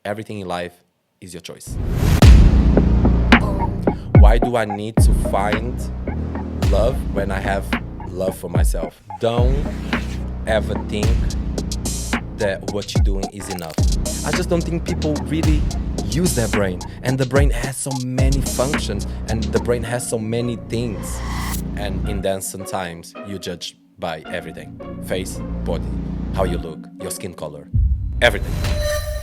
everything in life is your choice. Why do I need to find love when I have love for myself? Don't ever think that what you're doing is enough. I just don't think people really use their brain. And the brain has so many functions and the brain has so many things. And in dance sometimes you judge by everything. Face, body, how you look, your skin color, everything.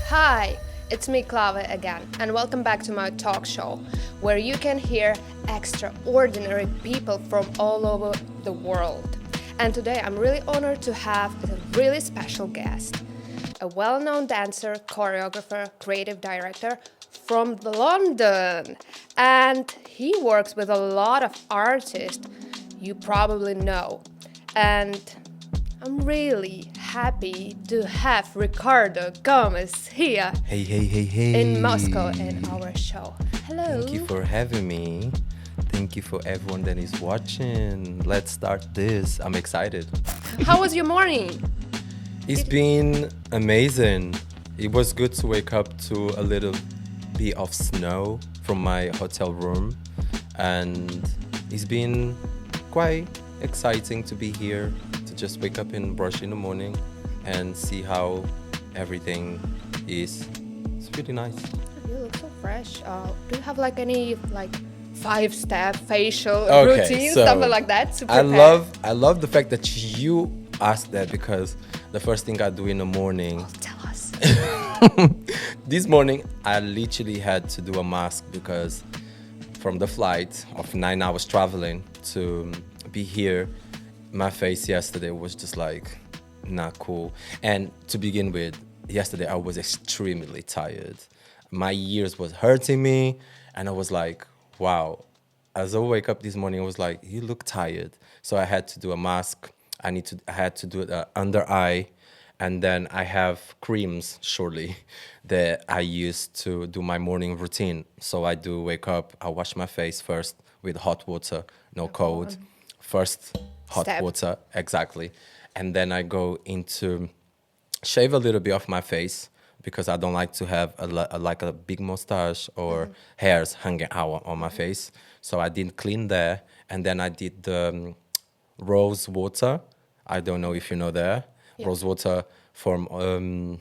Hi, it's me, Clave, again, and welcome back to my talk show, where you can hear extraordinary people from all over the world. And today I'm really honored to have a really special guest, a well-known dancer, choreographer, creative director from London. And he works with a lot of artists you probably know. And I'm really happy to have Rycardo Gomez here Hey. in Moscow in our show. Hello. Thank you for having me. Thank you for everyone that is watching. Let's start this. I'm excited. How was your morning? It's been amazing. It was good to wake up to a little bit of snow from my hotel room. And it's been quite exciting to be here, to just wake up and brush in the morning and see how everything is. It's really nice. You look so fresh. Do you have any 5-step facial Okay, routine, so something like that to I prepare? I love the fact that you asked that because the first thing I do in the morning, Tell us. this morning I literally had to do a mask because from the flight of 9 hours traveling to be here, my face yesterday was just like not cool. And to begin with, yesterday I was extremely tired. My ears was hurting me and I was like, wow. As I wake up this morning, I was like, you look tired. So I had to do a mask. I had to do the under eye. And then I have creams shortly that I use to do my morning routine. So I do wake up, I wash my face first with hot water, no cold. First hot Step. water, exactly. And then I go into shave a little bit of my face because I don't like to have a big mustache or hairs hanging out on my face. So I did clean there. And then I did the rose water. I don't know if you know that. Yeah. Rose water from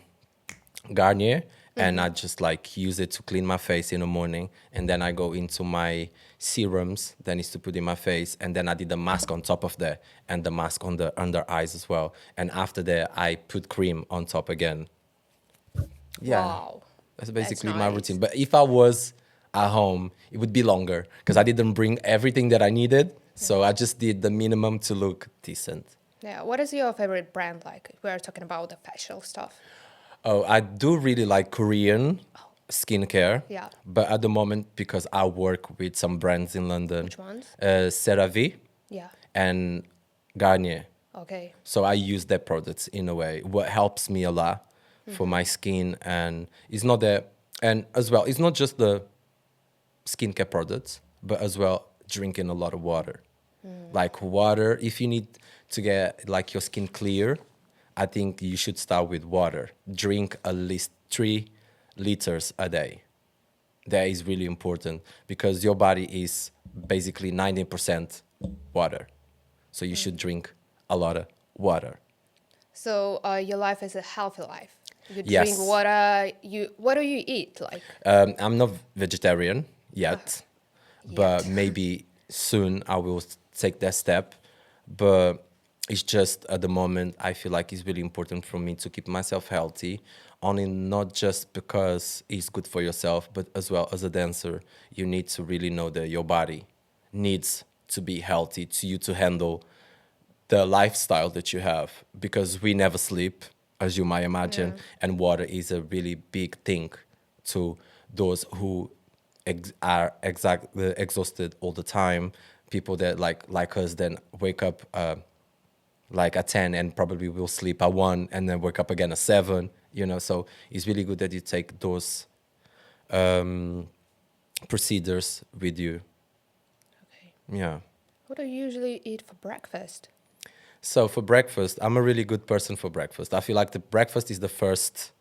Garnier. And I just use it to clean my face in the morning. And then I go into my serums that needs to put in my face. And then I did the mask on top of that and the mask on the under eyes as well. And after that, I put cream on top again. Yeah. Wow. That's basically That's my nice. routine. But if I was at home, it would be longer because I didn't bring everything that I needed. So I just did the minimum to look decent. Yeah. What is your favorite brand like? If we are talking about the facial stuff. Oh, I do really like Korean skincare. Yeah. But at the moment, because I work with some brands in London. Which ones? CeraVe Yeah. and Garnier. Okay. So I use their products in a way. What helps me a lot for my skin, and it's not that, and as well, it's not just the skincare products, but as well drinking a lot of water. Like water, if you need to get your skin clear, I think you should start with water. Drink at least 3 liters a day. That is really important because your body is basically 90% water. So you should drink a lot of water. So your life is a healthy life. You Yes. drink water. What do you eat? I'm not vegetarian yet, but maybe soon I will take that step. But it's just at the moment, I feel like it's really important for me to keep myself healthy, only not just because it's good for yourself, but as well as a dancer, you need to really know that your body needs to be healthy to you to handle the lifestyle that you have, because we never sleep, as you might imagine, and water is a really big thing to those who are exhausted all the time. People that like us then wake up at 10 and probably will sleep at 1 and then wake up again at 7, so it's really good that you take those procedures with you. Okay. Yeah. What do you usually eat for breakfast? So for breakfast, I'm a really good person for breakfast. I feel like the breakfast is the first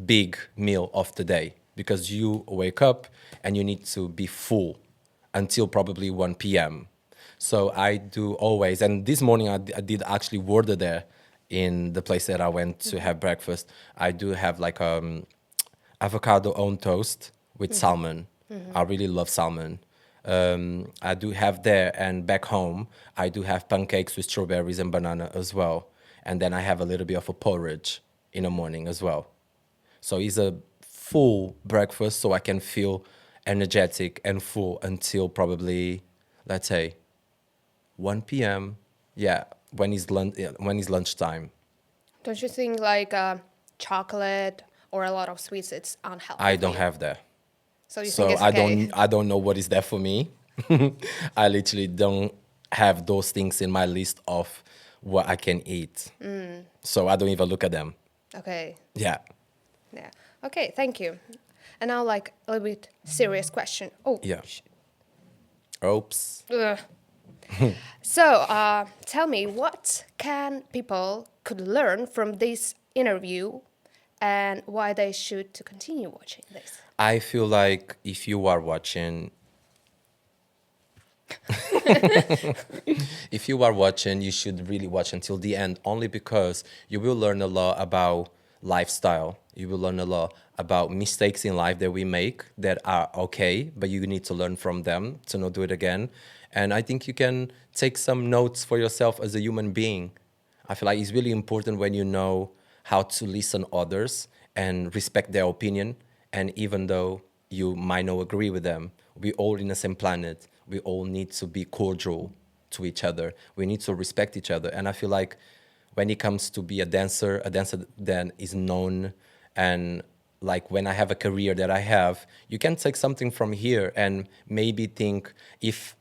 big meal of the day because you wake up and you need to be full until probably 1 p.m. So I do always, and this morning I did actually order there in the place that I went to have breakfast. I do have like avocado on toast with salmon. I really love salmon. I do have there, and back home I do have pancakes with strawberries and banana as well. And then I have a little bit of a porridge in the morning as well. So it's a full breakfast, so I can feel energetic and full until probably, let's say, 1 p.m. Yeah, when it's lunchtime. Don't you think like chocolate or a lot of sweets it's unhealthy? I for don't you? have that. So you think So it's okay? I don't know what is there for me. I literally don't have those things in my list of what I can eat. So I don't even look at them. Okay. Yeah. Yeah. Okay. Thank you. And now like a little bit serious question. Oh. Yeah. Oops. Ugh. So tell me, what can people could learn from this interview, and why they should to continue watching this? I feel like if you are watching, if you are watching, you should really watch until the end, only because you will learn a lot about lifestyle. You will learn a lot about mistakes in life that we make that are okay, but you need to learn from them to not do it again. And I think you can take some notes for yourself as a human being. I feel like it's really important when you know how to listen others and respect their opinion. And even though you might not agree with them, we all in the same planet. We all need to be cordial to each other. We need to respect each other. And I feel like when it comes to be a dancer then is known, and like when I have a career that I have, you can take something from here and maybe think if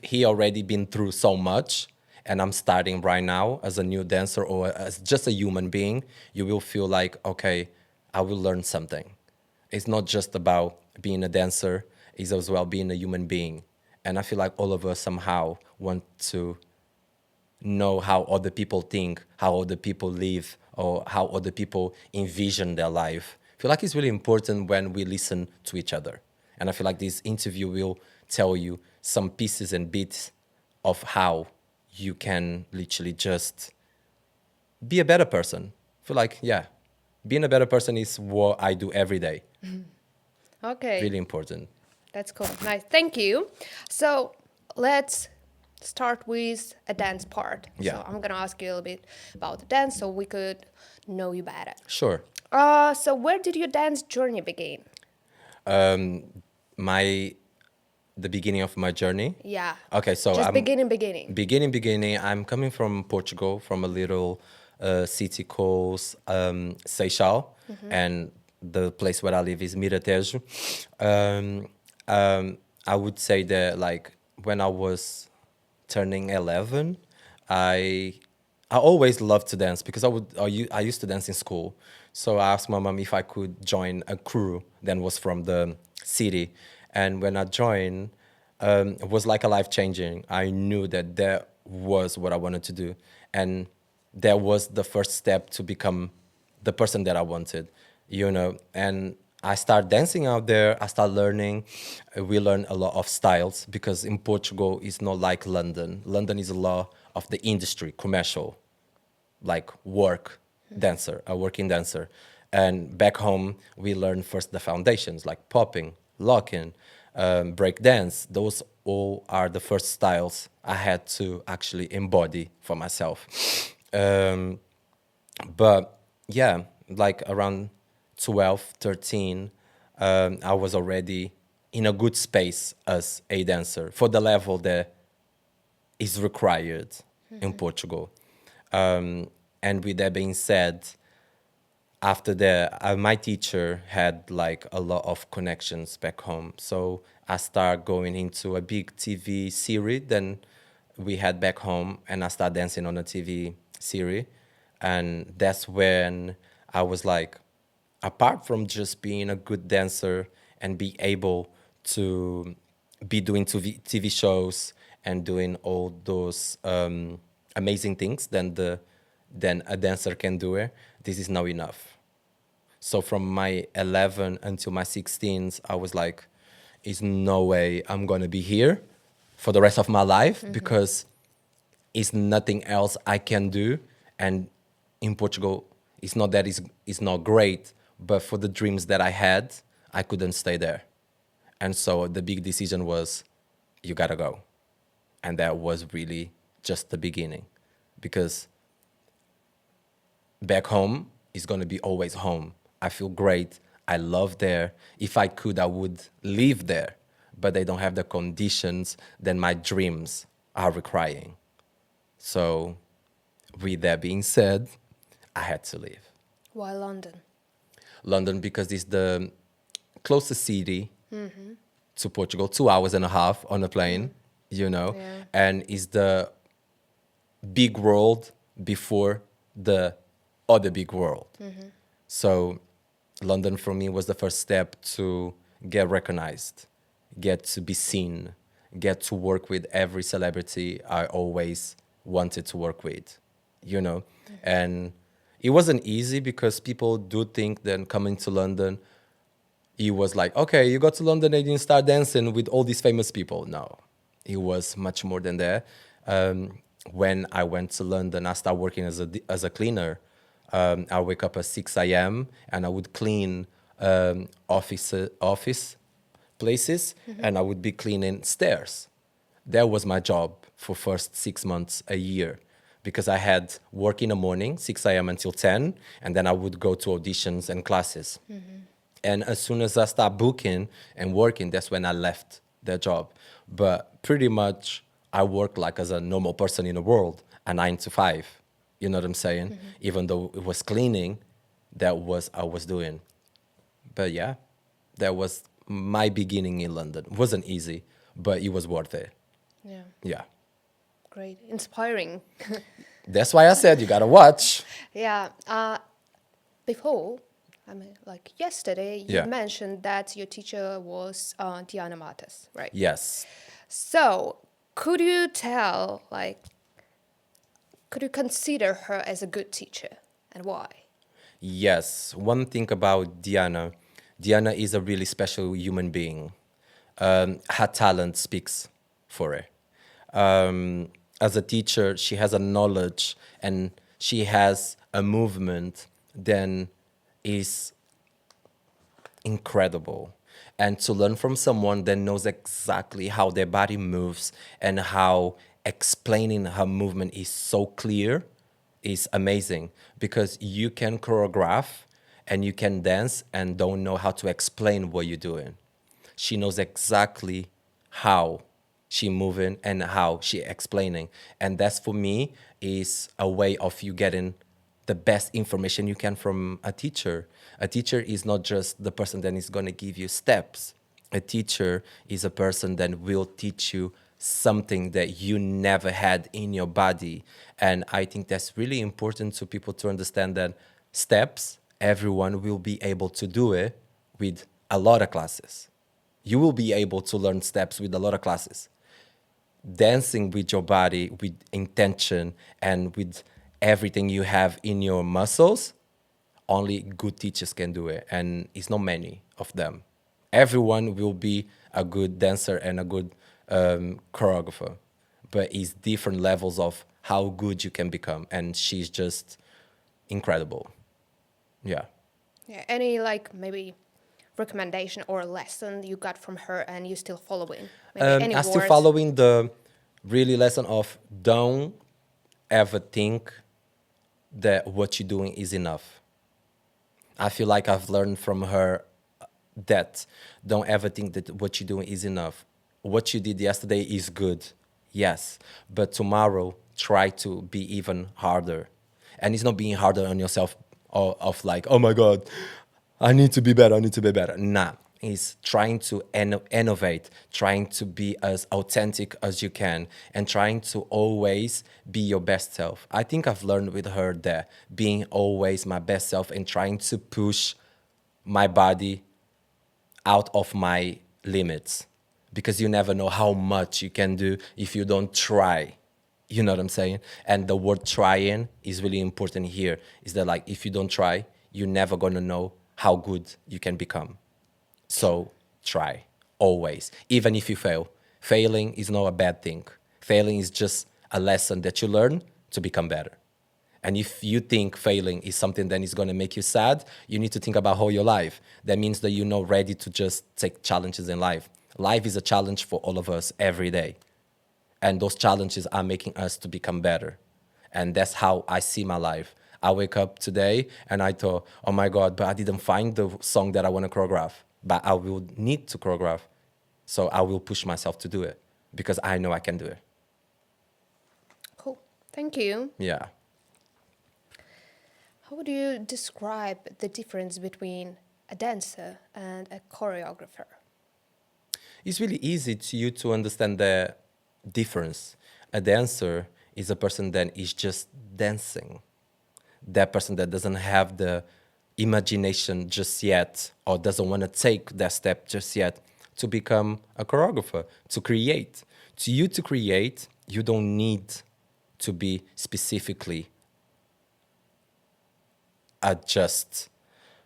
he already been through so much and I'm starting right now as a new dancer or as just a human being, you will feel like, okay, I will learn something. It's not just about being a dancer, it's as well being a human being. And I feel like all of us somehow want to know how other people think, how other people live, or how other people envision their life. I feel like it's really important when we listen to each other. And I feel like this interview will tell you some pieces and bits of how you can literally just be a better person. I feel like, yeah, being a better person is what I do every day. Okay. Really important. That's cool. Nice. Thank you. So let's start with a dance part. Yeah. So I'm gonna ask you a little bit about the dance so we could know you better. Sure. So where did your dance journey begin? The beginning of my journey. Yeah. Okay, so Just I'm beginning. beginning. I'm coming from Portugal, from a little city called Seixal, and the place where I live is Miratejo. I would say that like when I was turning 11, I always loved to dance because I used to dance in school. So I asked my mom if I could join a crew that was from the city. And when I joined, it was like a life changing. I knew that was what I wanted to do. And that was the first step to become the person that I wanted, And I started dancing out there. I started learning. We learned a lot of styles because in Portugal, it's not like London. London is a lot of the industry, commercial, like dancer, a working dancer. And back home, we learned first the foundations like popping, locking, break dance. Those all are the first styles I had to actually embody for myself. But yeah, like around 12, 13, I was already in a good space as a dancer for the level that is required in Portugal. And with that being said, after that, my teacher had like a lot of connections back home. So I started going into a big TV series then we had back home, and I started dancing on a TV series. And that's when I was like, apart from just being a good dancer and be able to be doing TV shows and doing all those amazing things than a dancer can do it, this is not enough. So from my 11 until my 16s, I was like, "Is no way I'm gonna be here for the rest of my life because it's nothing else I can do." And in Portugal, it's not that it's not great, but for the dreams that I had, I couldn't stay there. And so the big decision was, you gotta go. And that was really just the beginning, because back home is going to be always home. I feel great. I love there. If I could, I would live there, but they don't have the conditions that my dreams are requiring. So, with that being said, I had to leave. Why London? London, because it's the closest city to Portugal, 2 hours and a half on a plane, Yeah. and it's the big world before the other big world. So London for me was the first step to get recognized, get to be seen, get to work with every celebrity I always wanted to work with. And it wasn't easy because people do think that coming to London, it was like, okay, you got to London and you start dancing with all these famous people. No, it was much more than that. When I went to London, I started working as a cleaner. I wake up at 6 a.m. and I would clean office places, and I would be cleaning stairs. That was my job for first 6 months, a year, because I had work in the morning, 6 a.m. until 10, and then I would go to auditions and classes. And as soon as I start booking and working, that's when I left that job. But pretty much I worked like as a normal person in the world, a 9 to 5. You know what I'm saying? Even though it was cleaning, that was I was doing. But yeah, that was my beginning in London. It wasn't easy, but it was worth it. Yeah. Yeah. Great. Inspiring. That's why I said you gotta watch. Yeah. Before, I mean, like yesterday, you Yeah. mentioned that your teacher was Diana Matos, right? Yes. So, could you tell, like, could you consider her as a good teacher and why? Yes. One thing about Diana is a really special human being. Her talent speaks for her. As a teacher, she has a knowledge and she has a movement that is incredible. And to learn from someone that knows exactly how their body moves and how explaining her movement is so clear is amazing, because you can choreograph and you can dance and don't know how to explain what you're doing. She knows exactly how she moving and how she explaining, and that's for me is a way of you getting the best information you can from a teacher. A teacher is not just the person that is going to give you steps. A teacher is a person that will teach you something that you never had in your body. And I think that's really important to people to understand that steps, everyone will be able to do it with a lot of classes. You will be able to learn steps with a lot of classes. Dancing with your body, with intention, and with everything you have in your muscles, only good teachers can do it, and it's not many of them. Everyone will be a good dancer and a good choreographer, but it's different levels of how good you can become, and she's just incredible. Yeah. Yeah. Any like maybe recommendation or lesson you got from her and you still following? Maybe any I'm still words? following the really lesson of don't ever think that what you're doing is enough. I feel like I've learned from her that don't ever think that what you're doing is enough. What you did yesterday is good, yes, but tomorrow try to be even harder. And it's not being harder on yourself of like, oh my God, I need to be better, I need to be better. Nah, it's trying to innovate, trying to be as authentic as you can, and trying to always be your best self. I think I've learned with her that being always my best self and trying to push my body out of my limits, because you never know how much you can do if you don't try. You know what I'm saying? And the word trying is really important here. Is that like if you don't try, you're never gonna know how good you can become. So try always, even if you fail. Failing is not a bad thing. Failing is just a lesson that you learn to become better. And if you think failing is something that is going to make you sad, you need to think about how your life. That means that you're not ready to just take challenges in life. Life is a challenge for all of us every day. And those challenges are making us to become better. And that's how I see my life. I wake up today and I thought, oh my God, but I didn't find the song that I want to choreograph. But I will need to choreograph. So I will push myself to do it because I know I can do it. Cool. Thank you. Yeah. How would you describe the difference between a dancer and a choreographer? It's really easy to you to understand the difference. A dancer is a person that is just dancing. That person that doesn't have the imagination just yet or doesn't want to take that step just yet to become a choreographer, to create. To create, you don't need to be specifically adjust.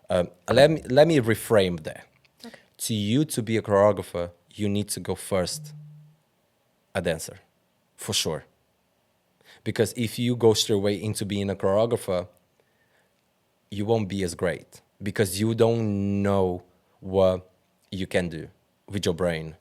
Let me reframe that. Okay. To you to be a choreographer, you need to go first a dancer, for sure. Because if you go straight away into being a choreographer, you won't be as great because you don't know what you can do with your brain,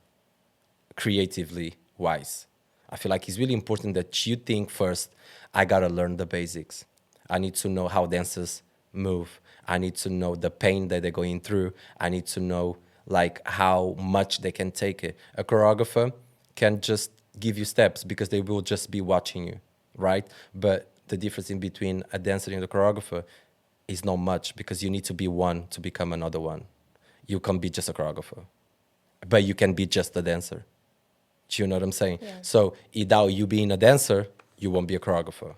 creatively wise. I feel like it's really important that you think first, I gotta learn the basics. I need to know how dancers move. I need to know the pain that they're going through. I need to know like how much they can take it. A choreographer can just give you steps because they will just be watching you, right? But the difference in between a dancer and a choreographer is not much because you need to be one to become another one. You can't be just a choreographer, but you can be just a dancer. Do you know what I'm saying? Yeah. So without you being a dancer, you won't be a choreographer.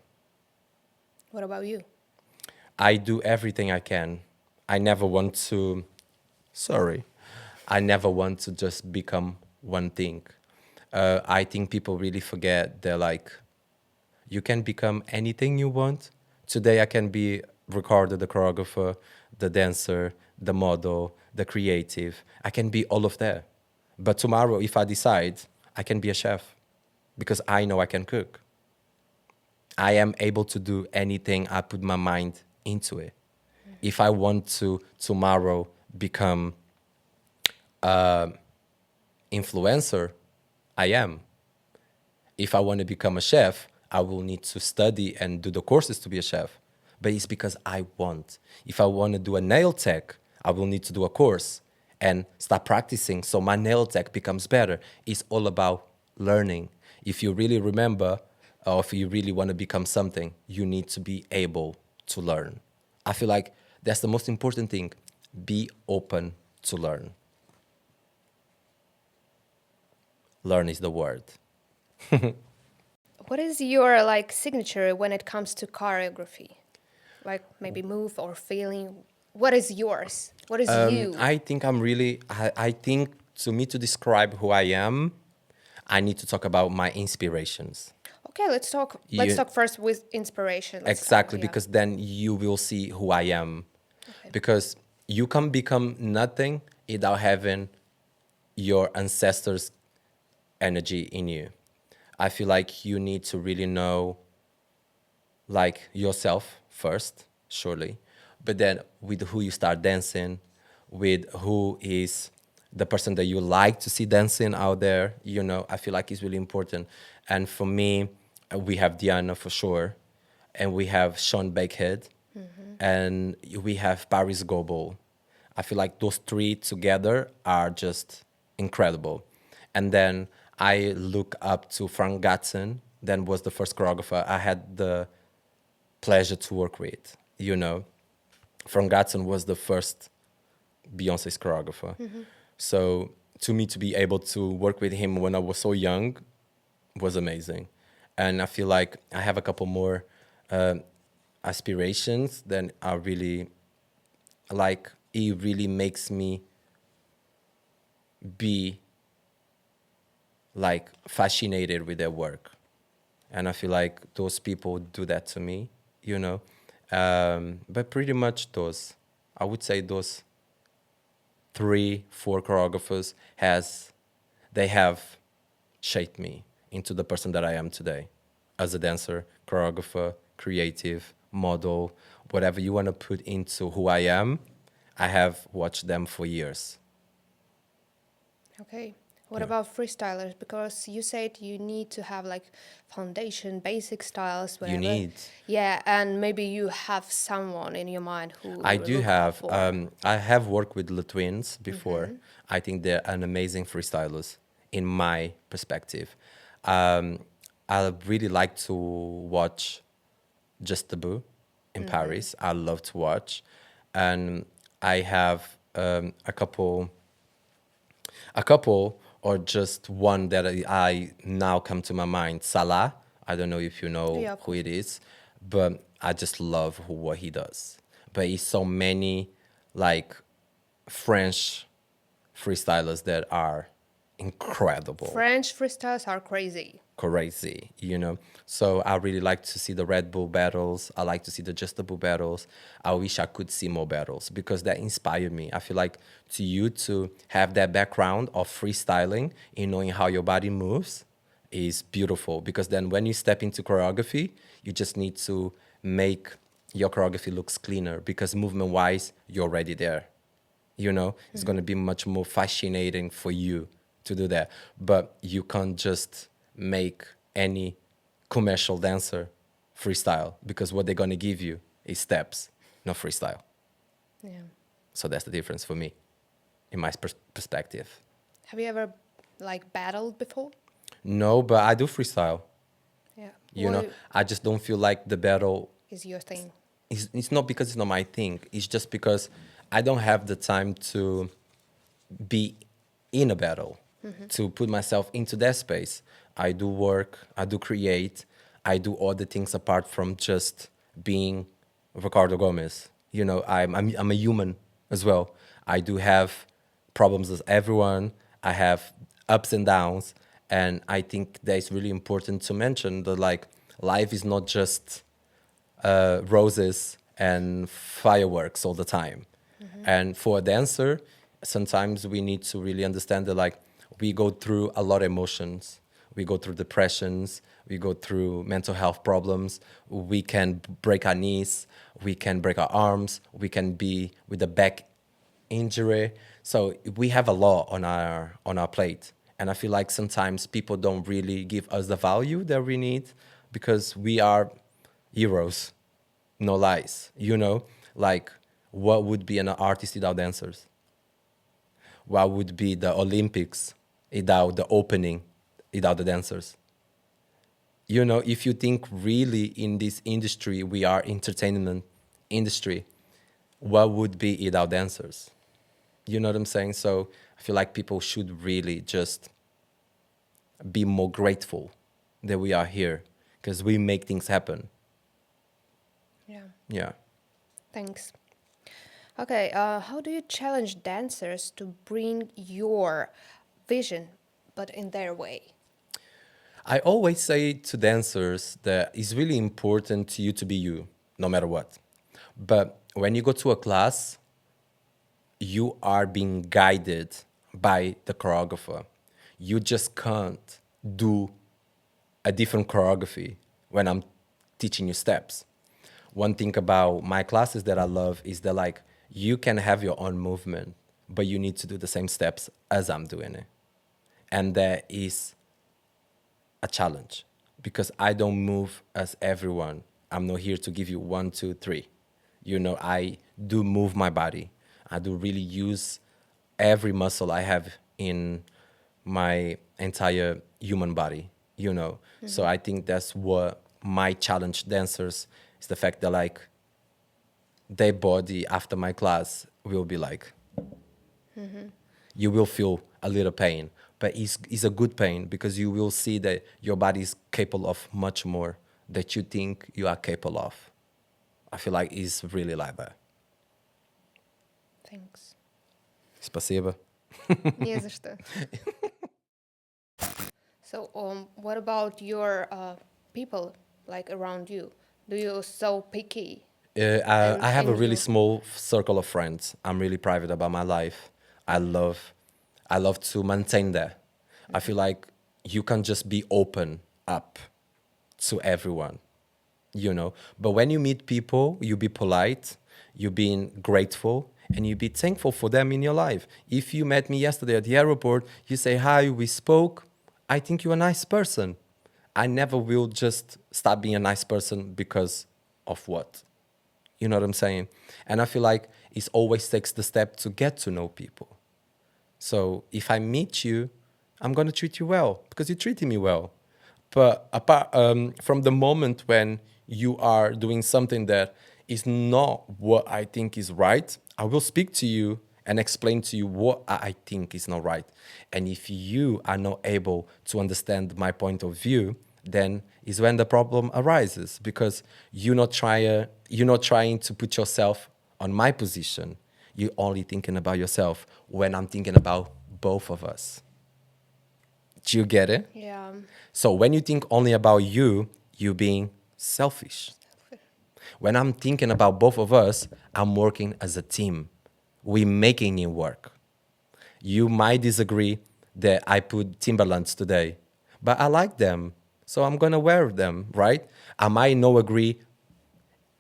What about you? I do everything I can. I never want to, sorry, I never want to just become one thing. I think people really forget that like, you can become anything you want. Today I can be Ricardo, the choreographer, the dancer, the model, the creative. I can be all of that. But tomorrow, if I decide, I can be a chef because I know I can cook. I am able to do anything I put my mind into it. If I want to tomorrow become influencer, I am. If I want to become a chef, I will need to study and do the courses to be a chef. But it's because I want. If I want to do a nail tech, I will need to do a course and start practicing so my nail tech becomes better. It's all about learning. If you really remember, or if you really want to become something, you need to be able to learn. I feel like that's the most important thing. Be open to learn. Learn is the word. What is your like signature when it comes to choreography? Like maybe move or feeling. What is yours? What is you? I think I think to me to describe who I am, I need to talk about my inspirations. Okay, let's talk. Let's You- talk first with inspiration. Let's start, Exactly, yeah. because then you will see who I am. Okay. Because you can become nothing without having your ancestors' energy in you. I feel like you need to really know like yourself first, surely, but then with who you start dancing, with who is the person that you like to see dancing out there, you know, I feel like it's really important. And for me, we have Diana for sure, and we have Sean Bakehead, and we have Paris Goebel. I feel like those three together are just incredible. And then I look up to Frank Gatson, then was the first choreographer I had the pleasure to work with. You know, Frank Gatson was the first Beyonce's choreographer. So to me, to be able to work with him when I was so young was amazing. And I feel like I have a couple more aspirations that are really like, it really makes me be like fascinated with their work. And I feel like those people do that to me, you know. But pretty much those, I would say those three, four choreographers they have shaped me into the person that I am today as a dancer, choreographer, creative, model, whatever you want to put into who I am. I have watched them for years. Okay. What Yeah. about freestylers? Because you said you need to have like foundation, basic styles, You whatever. need. Yeah, and maybe you have someone in your mind who I you do look up have. for. I have worked with the twins before. I think they're an amazing freestylers in my perspective. Um, I really like to watch Just Taboo in Paris. I love to watch, and I have a couple, or just one that I now come to my mind. Salah. I don't know if you know Yeah, of who course. it is, but I just love what he does. But it's so many like French freestylers that are incredible, French freestyles are crazy. crazy, you know. So I really like to see the Red Bull battles. I like to see the Just the Bull battles. I wish I could see more battles because that inspired me. I feel like to you to have that background of freestyling in knowing how your body moves is beautiful, because then when you step into choreography, you just need to make your choreography looks cleaner, because movement wise, you're already there. You know, it's going to be much more fascinating for you to do that. But you can't just make any commercial dancer freestyle, because what they're going to give you is steps, not freestyle. Yeah. So that's the difference for me in my perspective. Have you ever like battled before? No, but I do freestyle. Yeah. You know, What I just don't feel like the battle. is your thing? It's not because it's not my thing. It's just because I don't have the time to be in a battle, to put myself into that space. I do work, I do create, I do other things apart from just being Ricardo Gomez. You know, I'm a human as well. I do have problems as everyone. I have ups and downs, and I think that it's really important to mention that like life is not just roses and fireworks all the time. And for a dancer, sometimes we need to really understand that like we go through a lot of emotions. We go through depressions, we go through mental health problems, we can break our knees, we can break our arms, we can be with a back injury. So we have a lot on our plate. And I feel like sometimes people don't really give us the value that we need, because we are heroes, no lies. You know, like what would be an artist without dancers? What would be the Olympics without the opening, without the dancers? You know, if you think really in this industry, we are entertainment industry, what would be without dancers? You know what I'm saying? So I feel like people should really just be more grateful that we are here, because we make things happen. Yeah. Yeah. Thanks. Okay, how do you challenge dancers to bring your vision, but in their way? I always say to dancers that it's really important to you to be you, no matter what. But when you go to a class, you are being guided by the choreographer. You just can't do a different choreography when I'm teaching you steps. One thing about my classes that I love is that like you can have your own movement, but you need to do the same steps as I'm doing it. And that is a challenge, because I don't move as everyone. I'm not here to give you one, two, three. You know, I do move my body. I do really use every muscle I have in my entire human body, you know. So I think that's what my challenge dancers is, the fact that like their body after my class will be like, you will feel a little pain, but it's a good pain, because you will see that your body is capable of much more that you think you are capable of. I feel like it's really like that. Thanks. Спасибо. Не за что. So, what about your people like around you? Do you so picky? And I have a in really your small circle of friends. I'm really private about my life. I love I love to maintain that. I feel like you can just be open up to everyone, you know. But when you meet people, you be polite, you being grateful, and you be thankful for them in your life. If you met me yesterday at the airport, you say hi, we spoke. I think you're a nice person. I never will just stop being a nice person because of what? You know what I'm saying? And I feel like it always takes the step to get to know people. So if I meet you, I'm gonna treat you well because you're treating me well. But apart from the moment when you are doing something that is not what I think is right, I will speak to you and explain to you what I think is not right. And if you are not able to understand my point of view, then is when the problem arises because you're not trying to put yourself on my position. You're only thinking about yourself when I'm thinking about both of us. Do you get it? Yeah. So when you think only about you, you're being selfish. When I'm thinking about both of us, I'm working as a team. We're making it work. You might disagree that I put Timberlands today, but I like them, so I'm gonna wear them, right? I might not agree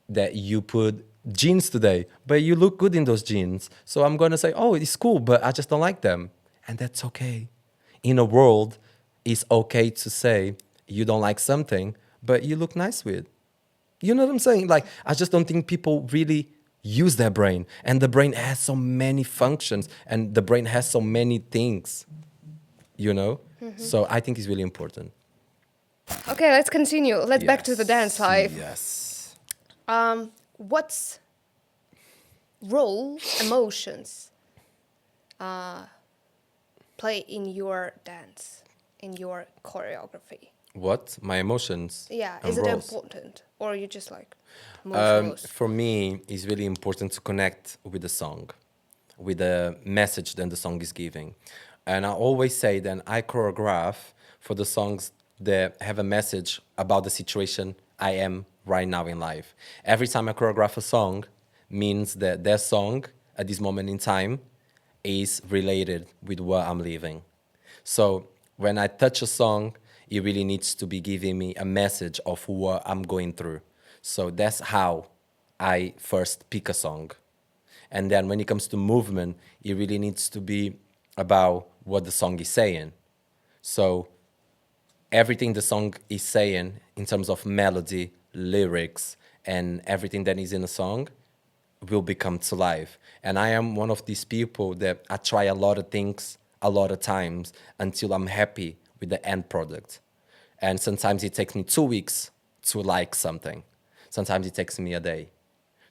that you put jeans today, but you look good in those jeans. So I'm gonna say, oh, it's cool, but I just don't like them. And that's okay. In a world, it's okay to say you don't like something, but you look nice with. You know what I'm saying? Like, I just don't think people really use their brain. And the brain has so many functions and the brain has so many things, you know? So I think it's really important. Okay, let's continue. Let's back to the dance life. Yes. What's role emotions play in your dance, in your choreography? What? My emotions. Yeah, and is it roles. important, or you just like move? For me, it's really important to connect with the song, with the message that the song is giving. And I always say that I choreograph for the songs that have a message about the situation I am right now in life. Every time I choreograph a song means that that song at this moment in time is related with what I'm living. So when I touch a song, it really needs to be giving me a message of what I'm going through. So that's how I first pick a song. And then when it comes to movement, it really needs to be about what the song is saying. So everything the song is saying in terms of melody, lyrics, and everything that is in the song will become to life. And I am one of these people that I try a lot of things a lot of times until I'm happy with the end product. And sometimes it takes me 2 weeks to like something. Sometimes it takes me a day.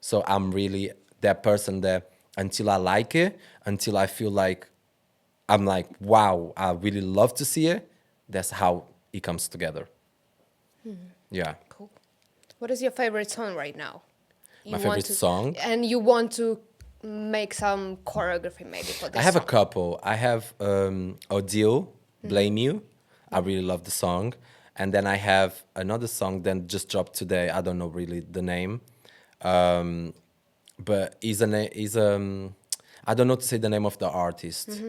So I'm really that person that until I like it, until I feel like I'm like, wow, I really love to see it, that's how it comes together. Yeah. Cool. What is your favorite song right now? My favorite song? And you want to make some choreography maybe for this I have a song. couple. I have Odile, Blame You. I really love the song. And then I have another song that just dropped today. I don't know really the name. But I don't know to say the name of the artist.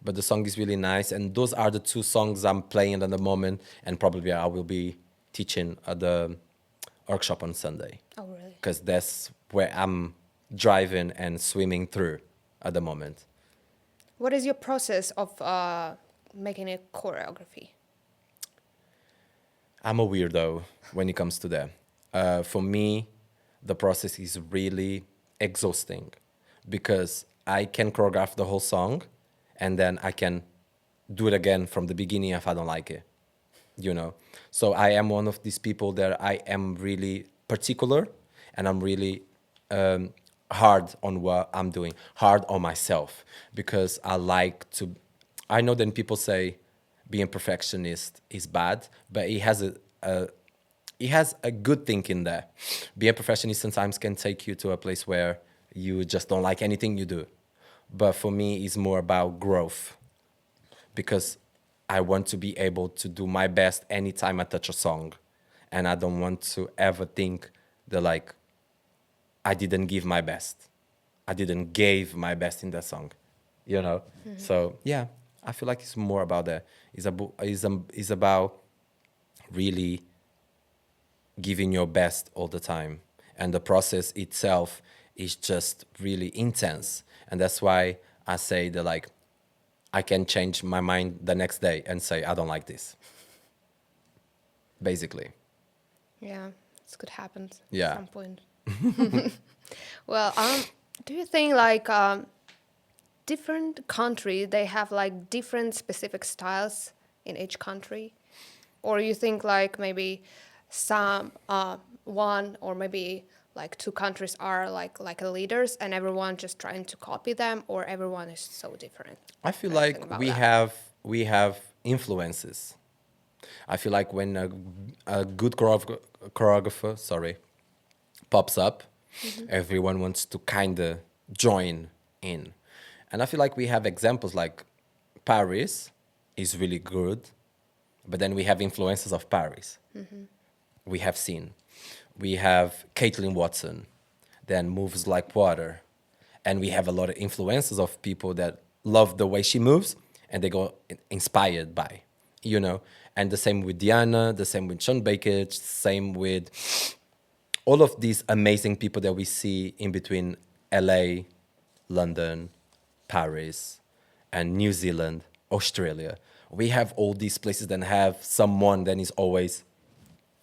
But the song is really nice. And those are the two songs I'm playing at the moment. And probably I will be teaching at the workshop on Sunday. Oh, really? Because that's where I'm driving and swimming through at the moment. What is your process of making a choreography? I'm a weirdo when it comes to that. For me, the process is really exhausting because I can choreograph the whole song and then I can do it again from the beginning if I don't like it, you know. So I am one of these people that I am really particular and I'm really hard on what I'm doing, hard on myself because I like to. I know that people say being perfectionist is bad, but it has a good thing in there. Being a perfectionist sometimes can take you to a place where you just don't like anything you do. But for me, it's more about growth because I want to be able to do my best anytime I touch a song. And I don't want to ever think that like I didn't give my best. I didn't give my best in that song. you know. So yeah, I feel like it's more about that. It's about really giving your best all the time, and the process itself is just really intense. And that's why I say that, like, I can change my mind the next day and say I don't like this, basically. Yeah, this could happen at Yeah. some point. Well, do you think like different country they have like different specific styles in each country, or you think like maybe some one or maybe like two countries are like leaders and everyone just trying to copy them, or everyone is so different? I feel What do you think like about we that? have we have influences. I feel like when a good choreographer, sorry, pops up, everyone wants to kind of join in. And I feel like we have examples like Paris is really good, but then we have influences of Paris. We have seen. We have Caitlin Watson, then moves like water. And we have a lot of influences of people that love the way she moves and they go inspired by, you know. And the same with Diana, the same with Sean Baker, same with all of these amazing people that we see in between LA, London, Paris, and New Zealand, Australia. We have all these places that have someone that is always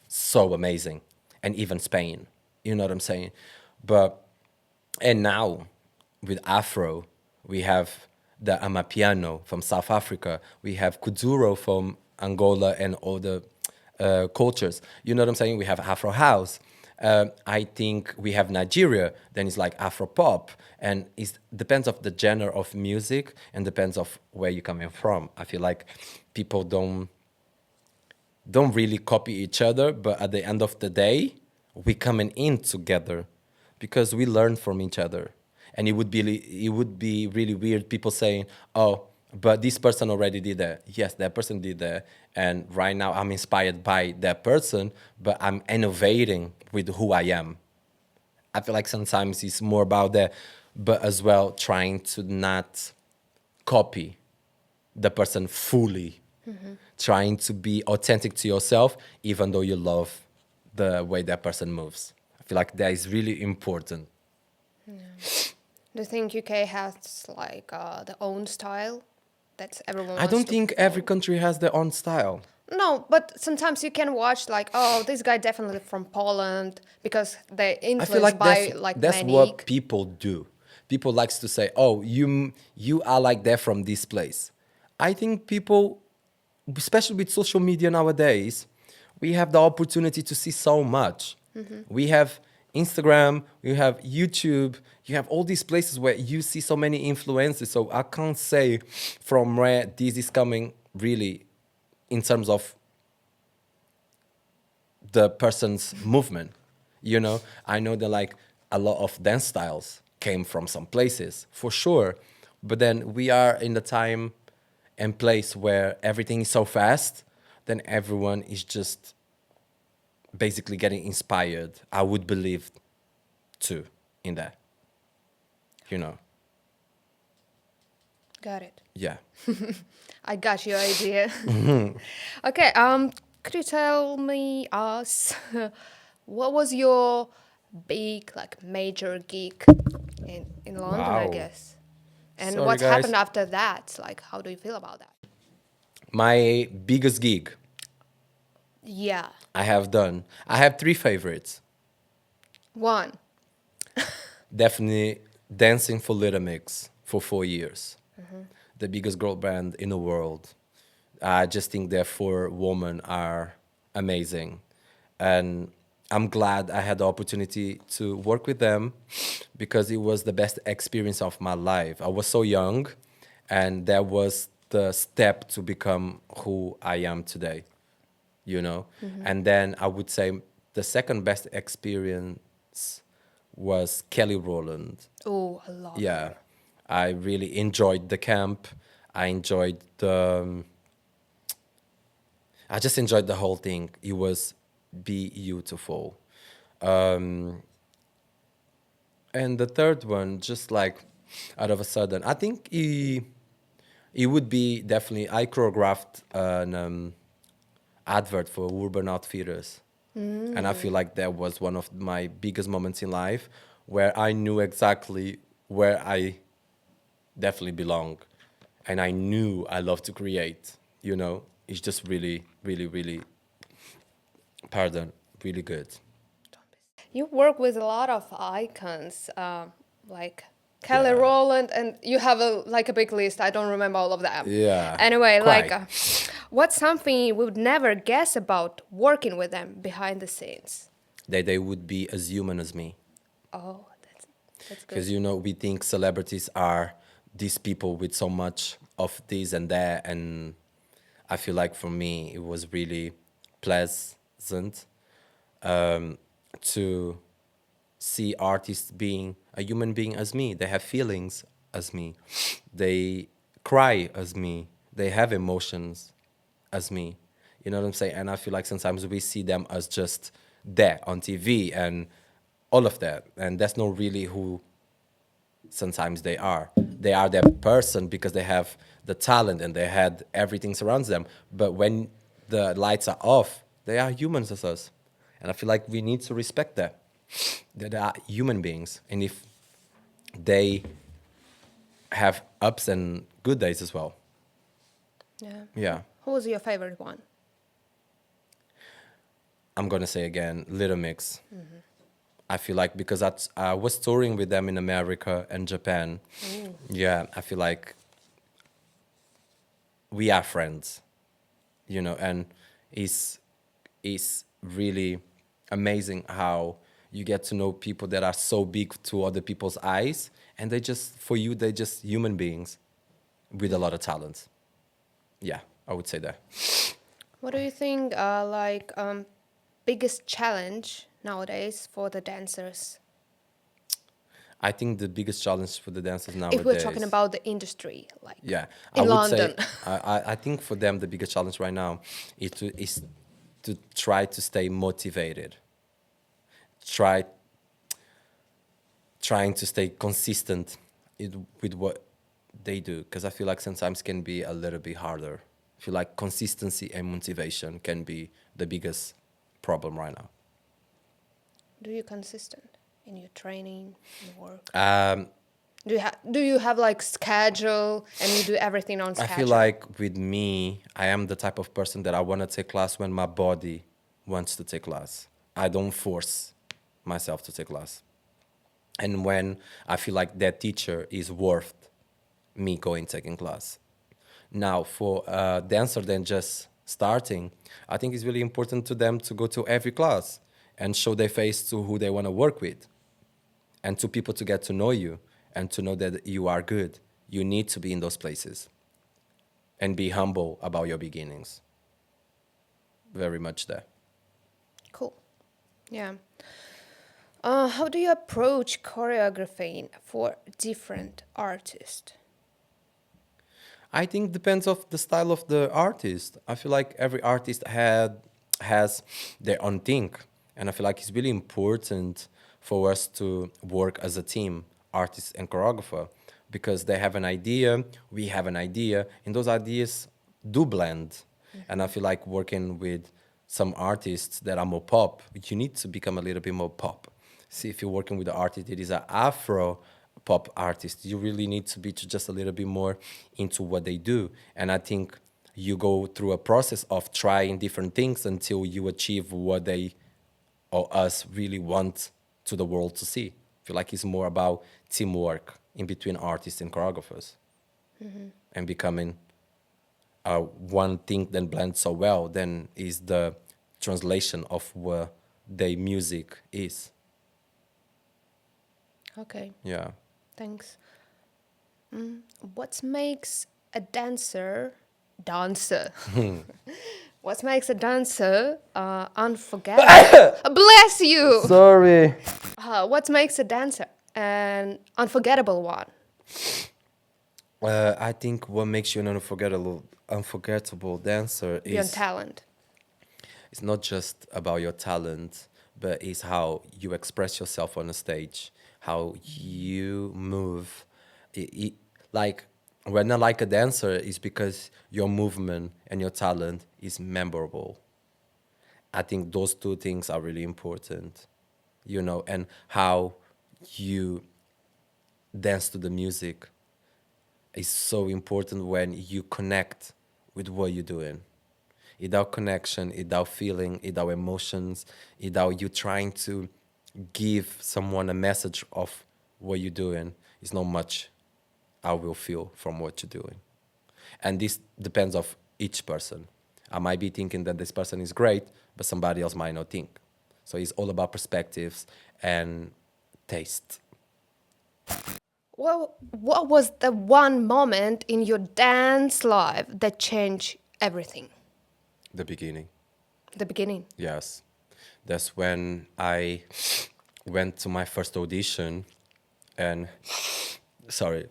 so amazing, and even Spain. You know what I'm saying? But and now with Afro, we have the Amapiano from South Africa. We have Kuduro from Angola and other cultures. You know what I'm saying? We have Afro House. I think we have Nigeria. Then it's like Afro pop, and it depends of the genre of music and depends of where you're coming from. I feel like people don't really copy each other, but at the end of the day, we coming in together because we learn from each other. And it would be really weird people saying, "Oh, but this person already did that." Yes, that person did that, and right now I'm inspired by that person, but I'm innovating with who I am. I feel like sometimes it's more about that, but as well trying to not copy the person fully, trying to be authentic to yourself, even though you love the way that person moves. I feel like that is really important. Do you think UK has like the own style that everyone I wants don't to think every follow? country has their own style. No, but sometimes you can watch like, oh, this guy definitely from Poland because they I feel influenced like that's by like that's Manique. what people do. People likes to say, "Oh, you are like that from this place." I think people, especially with social media nowadays, we have the opportunity to see so much. We have Instagram, we have YouTube, you have all these places where you see so many influences. So I can't say from where this is coming really in terms of the person's movement. You know, I know that like a lot of dance styles came from some places for sure, but then we are in the time and place where everything is so fast, then everyone is just basically getting inspired. I would believe too in that, you know. Got it. Yeah. I got your idea. Okay, could you tell me us what was your big like major gig in London, I Wow. guess? And Sorry, what's happened guys. after that? Like, how do you feel about that? My biggest gig Yeah, I have done. I have three favorites. one. Definitely dancing for Little Mix for 4 years. The biggest girl band in the world. I just think their four women are amazing. And I'm glad I had the opportunity to work with them because it was the best experience of my life. I was so young, and that was the step to become who I am today, you know? And then I would say the second best experience was Kelly Rowland. Oh, I love Yeah, her. I really enjoyed the camp. I enjoyed I just enjoyed the whole thing. It was beautiful. And the third one, just like out of a sudden. I think it would be definitely. I choreographed an advert for Urban Outfitters, and I feel like that was one of my biggest moments in life where I knew exactly where I definitely belong, and I knew I love to create. You know, it's just really, really, really, pardon, really good. You work with a lot of icons, like Kelly Yeah. Rowland, and you have a big list. I don't remember all of them. Yeah. Anyway, Quite. what's something you would never guess about working with them behind the scenes? That they would be as human as me. Oh, that's good. Because, you know, we think celebrities are these people with so much of this and that. And I feel like for me, it was really pleasant to see artists being a human being as me. They have feelings as me. They cry as me. They have emotions as me. You know what I'm saying? And I feel like sometimes we see them as just there on TV and all of that. And that's not really who sometimes they are. They are that person because they have the talent and they had everything surrounds them. But when the lights are off, they are humans as us. And I feel like we need to respect that. That they are human beings. And if they have ups and good days as well. Yeah. Yeah. Who was your favorite one? I'm going to say again, Little Mix. I feel like because I was touring with them in America and Japan. Yeah, I feel like we are friends, you know, and it's really amazing how you get to know people that are so big to other people's eyes, and they just for you they're just human beings with a lot of talent. Yeah, I would say that. What do you think biggest challenge nowadays for the dancers? I think the biggest challenge for the dancers If we're talking nowadays. about the industry, like Yeah, I in would London. say I think for them the biggest challenge right now is to try to stay motivated. Try trying to stay consistent with what they do because I feel like sometimes can be a little bit harder. I feel like consistency and motivation can be the biggest problem right now. Do you consistent in your training and work? Um, Do you have like schedule and you do everything on I schedule? feel like with me, I am the type of person that I want to take class when my body wants to take class. I don't force myself to take class. And when I feel like that teacher is worth me going taking class. Now, for a dancer then just starting, I think it's really important to them to go to every class and show their face to who they want to work with and to people to get to know you and to know that you are good. You need to be in those places and be humble about your beginnings. Very much there. Cool. Yeah. How do you approach choreographing for different artists? I think depends of the style of the artist. I feel like every artist has their own thing, and I feel like it's really important for us to work as a team, artist and choreographer, because they have an idea, we have an idea, and those ideas do blend. And I feel like working with some artists that are more pop, you need to become a little bit more pop. See, if you're working with an artist that is an Afro pop artist, you really need to be just a little bit more into what they do. And I think you go through a process of trying different things until you achieve what they or us really want to the world to see. I feel like it's more about teamwork in between artists and choreographers and becoming one thing that blends so well then is the translation of what their music is. Okay, Yeah. thanks. What makes a dancer? What makes a dancer unforgettable? Bless you. Sorry. What makes a dancer an unforgettable one? I think what makes you an unforgettable dancer Beyond is talent. it's not just about your talent, but it's how you express yourself on a stage, how you move, it, like when I like a dancer, is because your movement and your talent is memorable. I think those two things are really important, and how you dance to the music is so important when you connect with what you're doing. Without connection, without feeling, without emotions, without you trying to give someone a message of what you're doing, it's not much I will feel from what you're doing. And this depends of each person. I might be thinking that this person is great, but somebody else might not think. So it's all about perspectives and taste. Well, what was the one moment in your dance life that changed everything? The beginning. The beginning. Yes. That's when I went to my first audition and, sorry,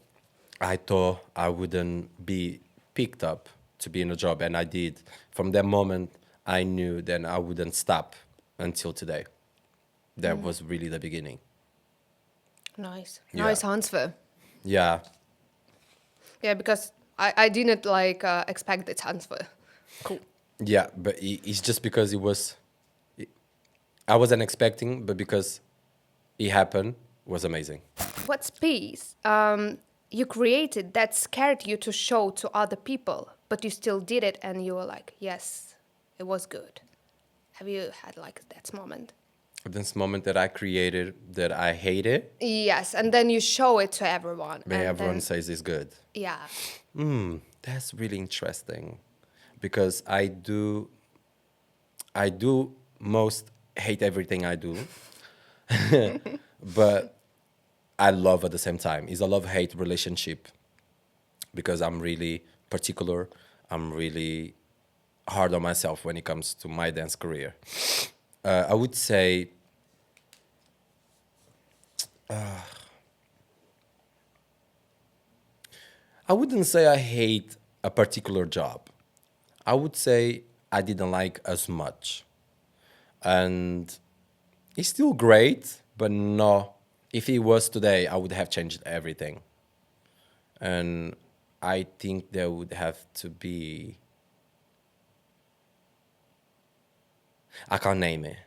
I thought I wouldn't be picked up to be in a job, and I did. From that moment, I knew then I wouldn't stop until today. That was really the beginning. Nice. Yeah. Nice answer. Yeah. Yeah, because I didn't like expect this answer. Cool. Yeah, but it's just because I wasn't expecting, but because it happened, was amazing. What piece you created that scared you to show to other people, but you still did it and you were like, yes, it was good. Have you had like that moment? This moment that I created that I hated, Yes, and then you show it to everyone. but and everyone then, says it's good. yeah. That's really interesting, because I do most hate everything I do, but I love at the same time. It's a love-hate relationship, because I'm really particular. I'm really hard on myself when it comes to my dance career. I would say I wouldn't say I hate a particular job. I would say I didn't like as much. And it's still great, but no. If it was today, I would have changed everything. And I think there would have to be. I can't name it.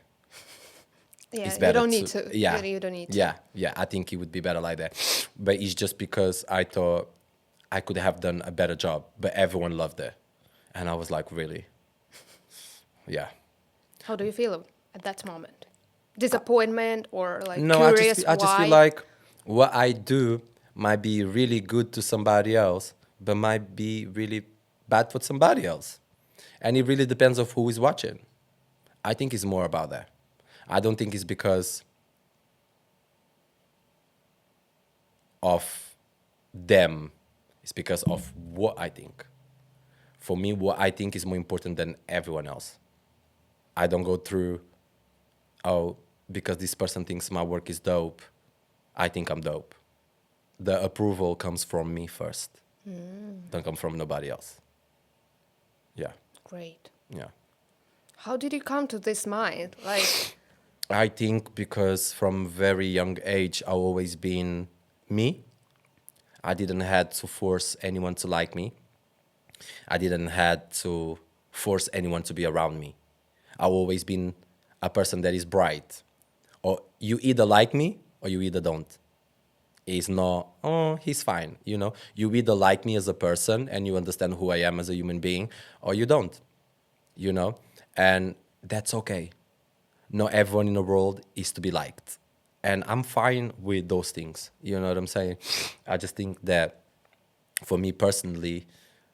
Yeah, It's you better don't need to. Yeah. You don't need to. Yeah. I think it would be better like that. But it's just because I thought I could have done a better job, but everyone loved it. And I was like, really? Yeah. How do you feel at that moment? Disappointment or like No, curious I just why? feel like what I do might be really good to somebody else, but might be really bad for somebody else. And it really depends of who is watching. I think it's more about that. I don't think it's because of them. It's because of what I think. For me, what I think is more important than everyone else. I don't go through, oh, because this person thinks my work is dope, I think I'm dope. The approval comes from me first. Don't come from nobody else. Yeah, Great. yeah. How did you come to this mind? Like, I think because from very young age, I've always been me. I didn't had to force anyone to like me. I didn't had to force anyone to be around me. I've always been a person that is bright. Or you either like me or you either don't. It's not, oh, he's fine. You either like me as a person and you understand who I am as a human being, or you don't, and that's okay. Not everyone in the world is to be liked. And I'm fine with those things. You know what I'm saying? I just think that for me personally,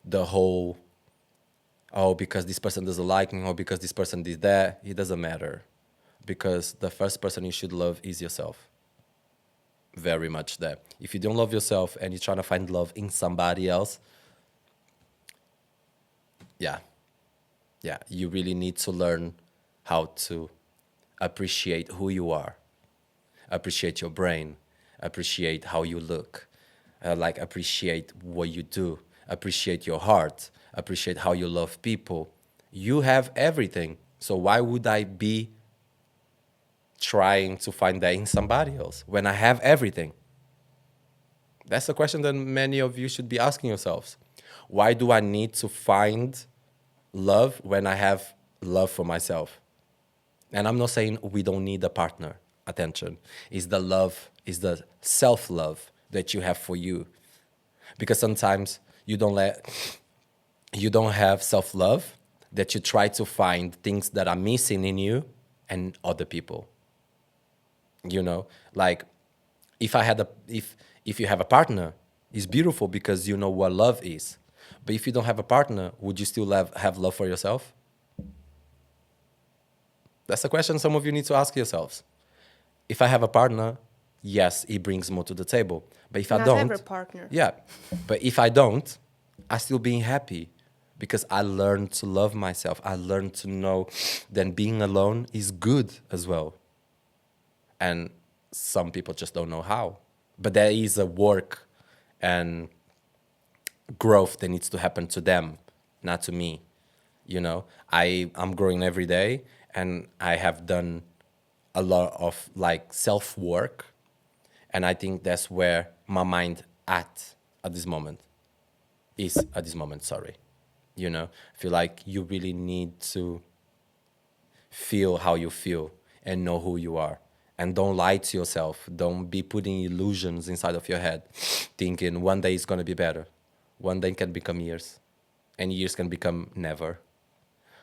the whole, oh, because this person doesn't like me or because this person did that, it doesn't matter. Because the first person you should love is yourself. Very much that. If you don't love yourself and you're trying to find love in somebody else, yeah, you really need to learn how to appreciate who you are, appreciate your brain, appreciate how you look, appreciate what you do, appreciate your heart, appreciate how you love people. You have everything. So why would I be trying to find that in somebody else when I have everything? That's a question that many of you should be asking yourselves. Why do I need to find love when I have love for myself? And I'm not saying we don't need a partner. Attention. Is the love, is the self-love that you have for you. Because sometimes you don't have self-love, that you try to find things that are missing in you and other people. You know, like if you have a partner, it's beautiful because you know what love is. But if you don't have a partner, would you still have love for yourself? That's a question some of you need to ask yourselves. If I have a partner, yes, it brings more to the table. But if I Not don't, every partner. yeah. But if I don't, I still being happy because I learned to love myself. I learned to know that being alone is good as well. And some people just don't know how. But there is a work and growth that needs to happen to them, not to me. You know, I'm growing every day, and I have done a lot of like self work, and I think that's where my mind at this moment is at this moment. Sorry, you know, I feel like you really need to feel how you feel and know who you are. And don't lie to yourself. Don't be putting illusions inside of your head, thinking one day it's going to be better. One day can become years, and years can become never.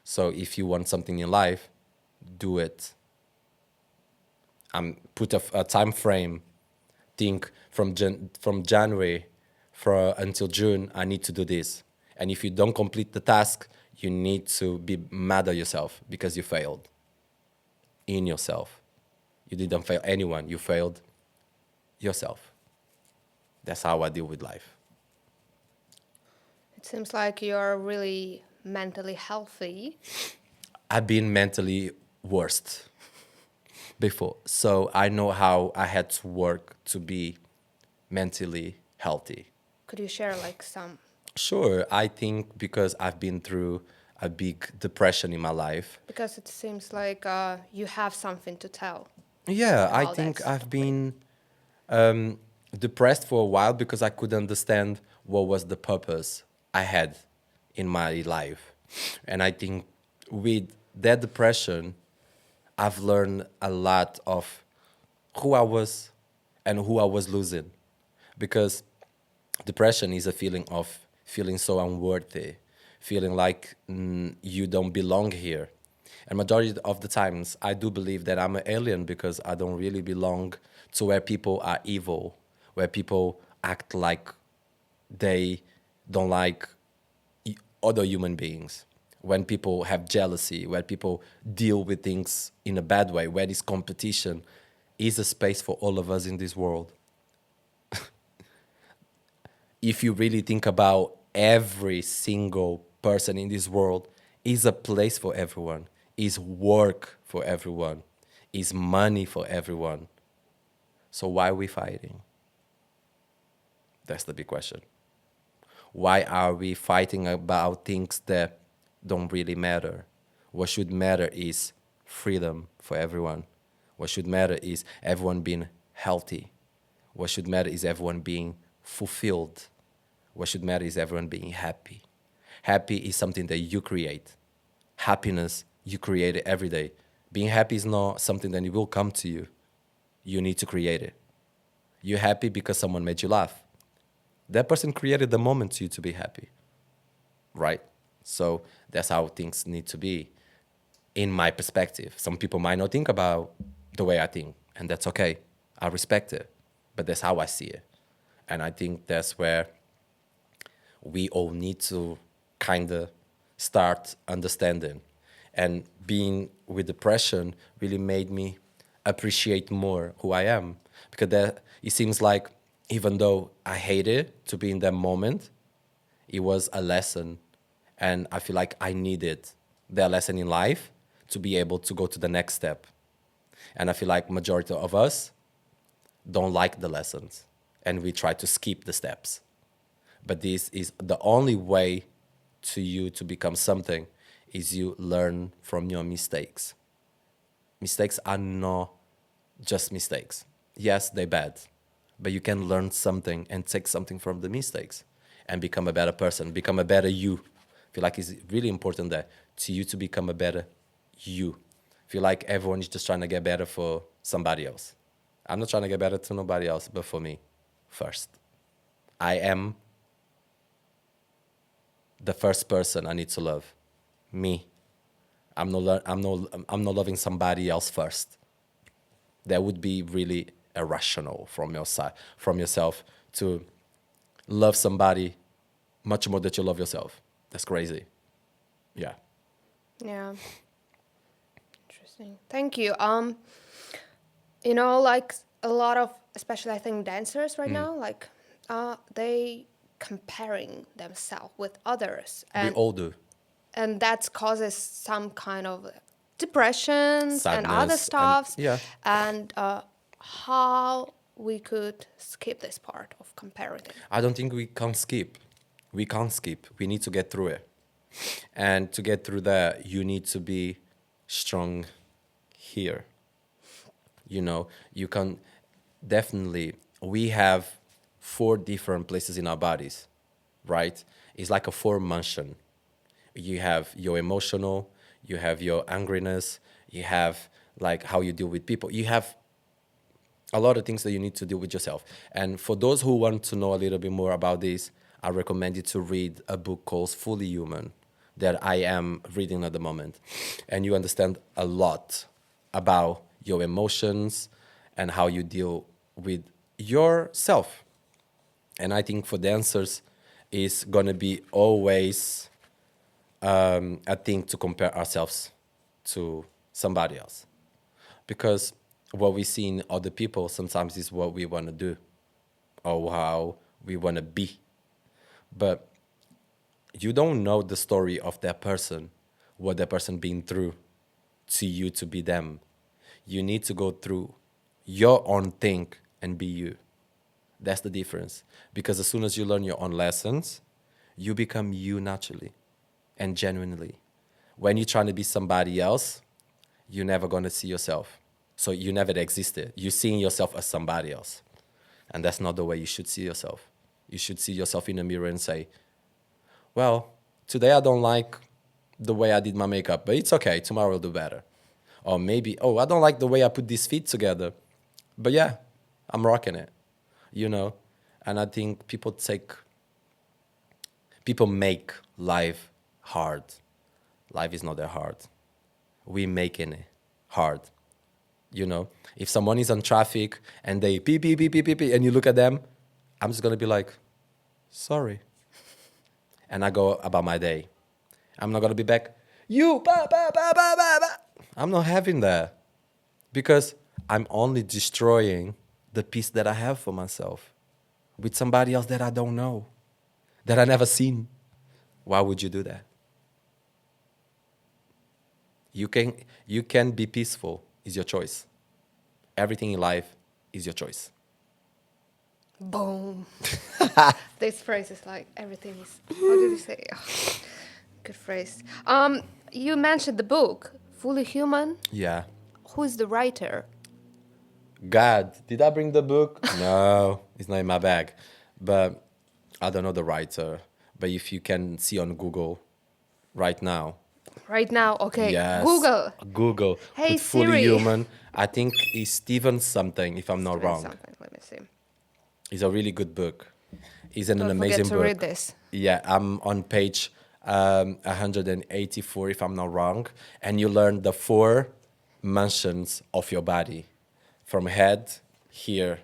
So if you want something in life, do it. Put a time frame. Think from January until June, I need to do this. And if you don't complete the task, you need to be mad at yourself because you failed in yourself. You didn't fail anyone. You failed yourself. That's how I deal with life. It seems like you're really mentally healthy. I've been mentally worst before. So I know how I had to work to be mentally healthy. Could you share like some? Sure, I think because I've been through a big depression in my life. Because it seems like you have something to tell. Yeah, I All think that I've stuff. been depressed for a while because I couldn't understand what was the purpose I had in my life. And I think with that depression, I've learned a lot of who I was and who I was losing. Because depression is a feeling of feeling so unworthy, feeling like you don't belong here. And majority of the times, I do believe that I'm an alien because I don't really belong to where people are evil, where people act like they don't like other human beings. When people have jealousy, where people deal with things in a bad way, where this competition is a space for all of us in this world. If you really think about every single person in this world, is a place for everyone, is work for everyone, is money for everyone. So why are we fighting? That's the big question. Why are we fighting about things that don't really matter? What should matter is freedom for everyone. What should matter is everyone being healthy. What should matter is everyone being fulfilled. What should matter is everyone being happy. Happy is something that you create. Happiness, you create it every day. Being happy is not something that it will come to you. You need to create it. You're happy because someone made you laugh. That person created the moment to you to be happy, right? So that's how things need to be, in my perspective. Some people might not think about the way I think, and that's okay. I respect it, but that's how I see it. And I think that's where we all need to kind of start understanding. And being with depression really made me appreciate more who I am. Because it seems like even though I hated to be in that moment, it was a lesson. And I feel like I needed that lesson in life to be able to go to the next step. And I feel like majority of us don't like the lessons and we try to skip the steps. But this is the only way to you to become something is you learn from your mistakes. Mistakes are not just mistakes. Yes, they're bad, but you can learn something and take something from the mistakes and become a better person, become a better you. I feel like it's really important that to you to become a better you. I feel like everyone is just trying to get better for somebody else. I'm not trying to get better to nobody else, but for me first. I am the first person I need to love. Me. I'm not loving somebody else first. That would be really irrational from your side, from yourself, to love somebody much more that you love yourself. That's crazy. Yeah. Yeah. Interesting. Thank you. You know, like a lot of, especially I think dancers right now, like, they comparing themselves with others, We all do. and that causes some kind of depressions and other Sadness and stuffs. yeah. And how we could skip this part of comparing. I don't think we can skip. We can't skip. We need to get through it. And to get through that, you need to be strong here. You know, you can definitely, we have 4 different places in our bodies, right? It's like a 4 mansion. You have your emotional, you have your angriness, you have like how you deal with people. You have a lot of things that you need to do with yourself. And for those who want to know a little bit more about this, I recommend you to read a book called Fully Human that I am reading at the moment. And you understand a lot about your emotions and how you deal with yourself. And I think for dancers, it's going to be always a thing to compare ourselves to somebody else. Because what we see in other people sometimes is what we want to do or how we want to be. But you don't know the story of that person, what that person been through to you to be them. You need to go through your own thing and be you. That's the difference. Because as soon as you learn your own lessons, you become you naturally and genuinely. When you're trying to be somebody else, you're never going to see yourself. So you never existed. You're seeing yourself as somebody else. And that's not the way you should see yourself. You should see yourself in the mirror and say, well, today I don't like the way I did my makeup, but it's okay. Tomorrow I'll do better. Or maybe, oh, I don't like the way I put these feet together, but yeah, I'm rocking it, you know? And I think people make life hard. Life is not that hard. We making it hard, you know? If someone is on traffic and they beep, beep, beep, beep, beep, beep, and you look at them, I'm just gonna be like, sorry. And I go about my day. I'm not gonna be back, you, ba, ba, ba, ba, ba, ba. I'm not having that because I'm only destroying the peace that I have for myself with somebody else that I don't know, that I never seen. Why would you do that? You can be peaceful, is your choice. Everything in life is your choice. Boom. This phrase is like everything is. How did you say? Good phrase. You mentioned the book, Fully Human. Yeah. Who is the writer? God, did I bring the book? No, it's not in my bag. But I don't know the writer. But if you can see on Google right now, Right now, okay. yes, Google. Google, Hey, put Fully Siri. Human. I think it's Steven something, if I'm not Steven wrong. something. Let me see. It's a really good book. It's an Don't amazing forget to book. read this. Yeah, I'm on page 184, if I'm not wrong. And you learn the 4 mansions of your body. From head, here.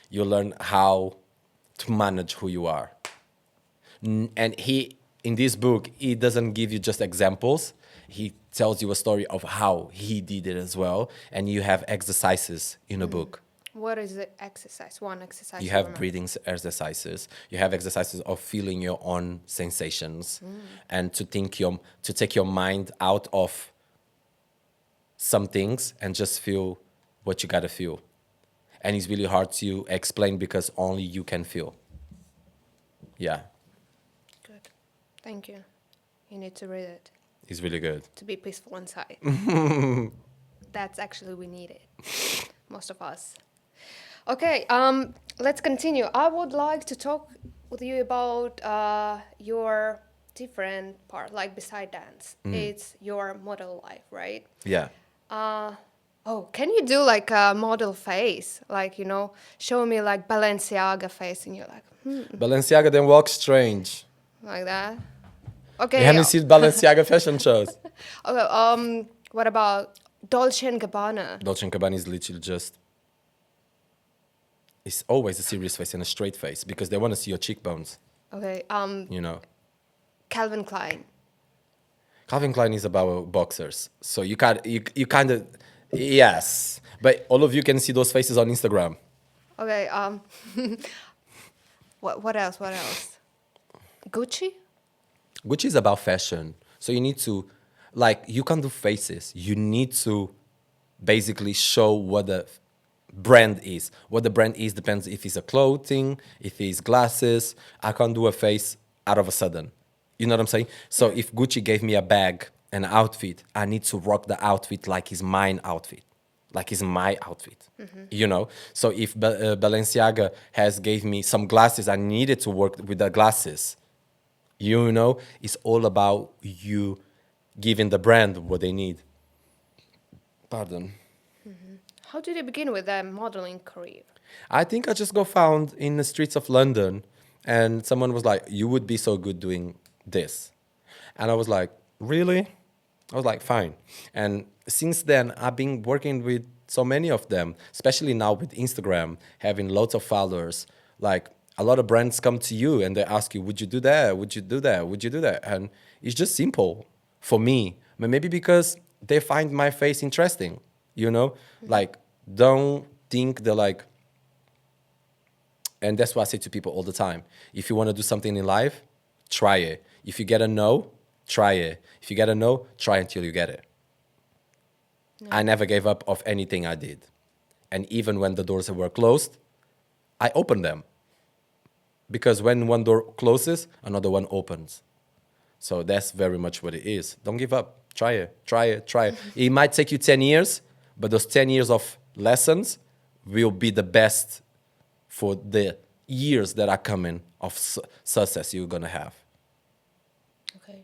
You learn how to manage who you are. And in this book, he doesn't give you just examples. He tells you a story of how he did it as well. And you have exercises in the book. What is the exercise? One exercise. You have remember? breathing exercises. You have exercises of feeling your own sensations and to take your mind out of some things and just feel what you gotta feel. And it's really hard to explain because only you can feel. Yeah, Good. Thank you. You need to read it it's really good. to be peaceful inside. That's actually we need it. Most of us. Okay, let's continue. I would like to talk with you about your different part, like beside dance. It's your model life, right? Yeah. Oh, can you do like a model face? Like, show me like Balenciaga face and you're like, Balenciaga then walks strange. like that. You Okay. haven't seen Balenciaga fashion shows. Okay, what about Dolce and Gabbana? Dolce & Gabbana is literally just, it's always a serious face and a straight face because they want to see your cheekbones, Okay, you know. Calvin Klein. Calvin Klein is about boxers. So you kind of, yes. But all of you can see those faces on Instagram. Okay, what else? What else? Gucci? Gucci is about fashion. So you need to, like, you can't do faces. You need to basically show what the brand is. What the brand is depends if it's a clothing, if it's glasses. I can't do a face out of a sudden. You know what I'm saying? So if Gucci gave me a bag, an outfit, I need to rock the outfit like it's mine outfit. Like it's my outfit, you know. So if Balenciaga has gave me some glasses, I needed to work with the glasses. You know, it's all about you giving the brand what they need. Pardon. How did you begin with a modeling career? I think I just got found in the streets of London and someone was like, you would be so good doing this. And I was like, really? I was like, fine. And since then, I've been working with so many of them, especially now with Instagram, having lots of followers. Like a lot of brands come to you and they ask you, would you do that? Would you do that? Would you do that? And it's just simple for me. But maybe because they find my face interesting, you know? Like, don't think they're like, and that's what I say to people all the time. If you want to do something in life, try it. If you get a no, try it. If you get a no, try until you get it. I never gave up of anything I did. And even when the doors were closed, I opened them. Because when one door closes, another one opens. So that's very much what it is. Don't give up. Try it, try it, try it. It might take you 10 years, but those 10 years of lessons will be the best for the years that are coming of success you're going to have. Okay.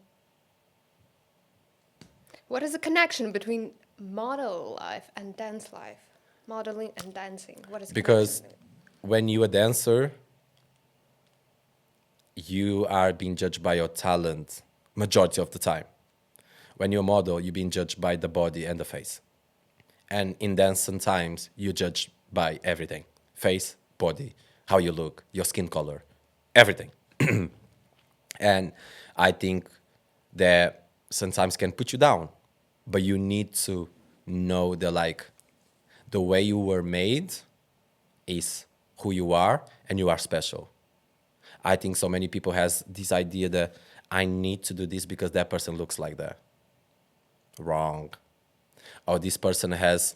What is the connection between model life and dance life? Modeling and dancing. What is the Because connection? when you're a dancer, you are being judged by your talent majority of the time. When you're a model, you're being judged by the body and the face. And in dance, sometimes you're judged by everything. Face, body, how you look, your skin color, everything. And I think that sometimes can put you down. But you need to know that, like, the way you were made is who you are, and you are special. I think so many people has this idea that I need to do this because that person looks like that. Wrong. Or this person has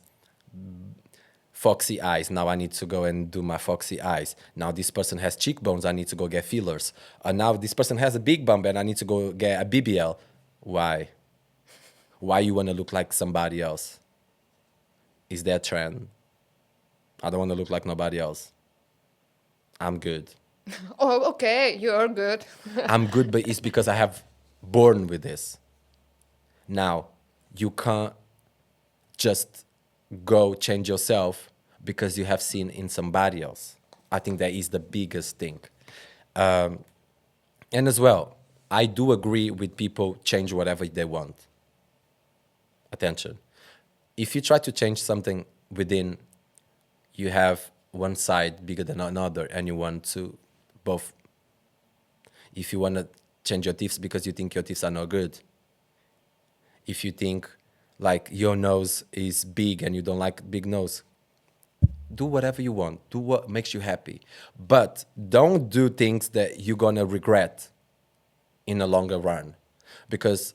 foxy eyes. Now I need to go and do my foxy eyes. Now this person has cheekbones. I need to go get fillers. Now this person has a big bump and I need to go get a BBL. Why? Why you want to look like somebody else? Is that trend? I don't want to look like nobody else. I'm good. Oh, okay, you're good. I'm good, but it's because I have born with this. Now, you can't just go change yourself because you have seen in somebody else. I think that is the biggest thing. And as well, I do agree with people change whatever they want. Attention. If you try to change something within, you have one side bigger than another and you want to both. If you want to change your teeth because you think your teeth are not good. If you think like your nose is big and you don't like big nose, do whatever you want. Do what makes you happy. But don't do things that you're going to regret in the longer run. Because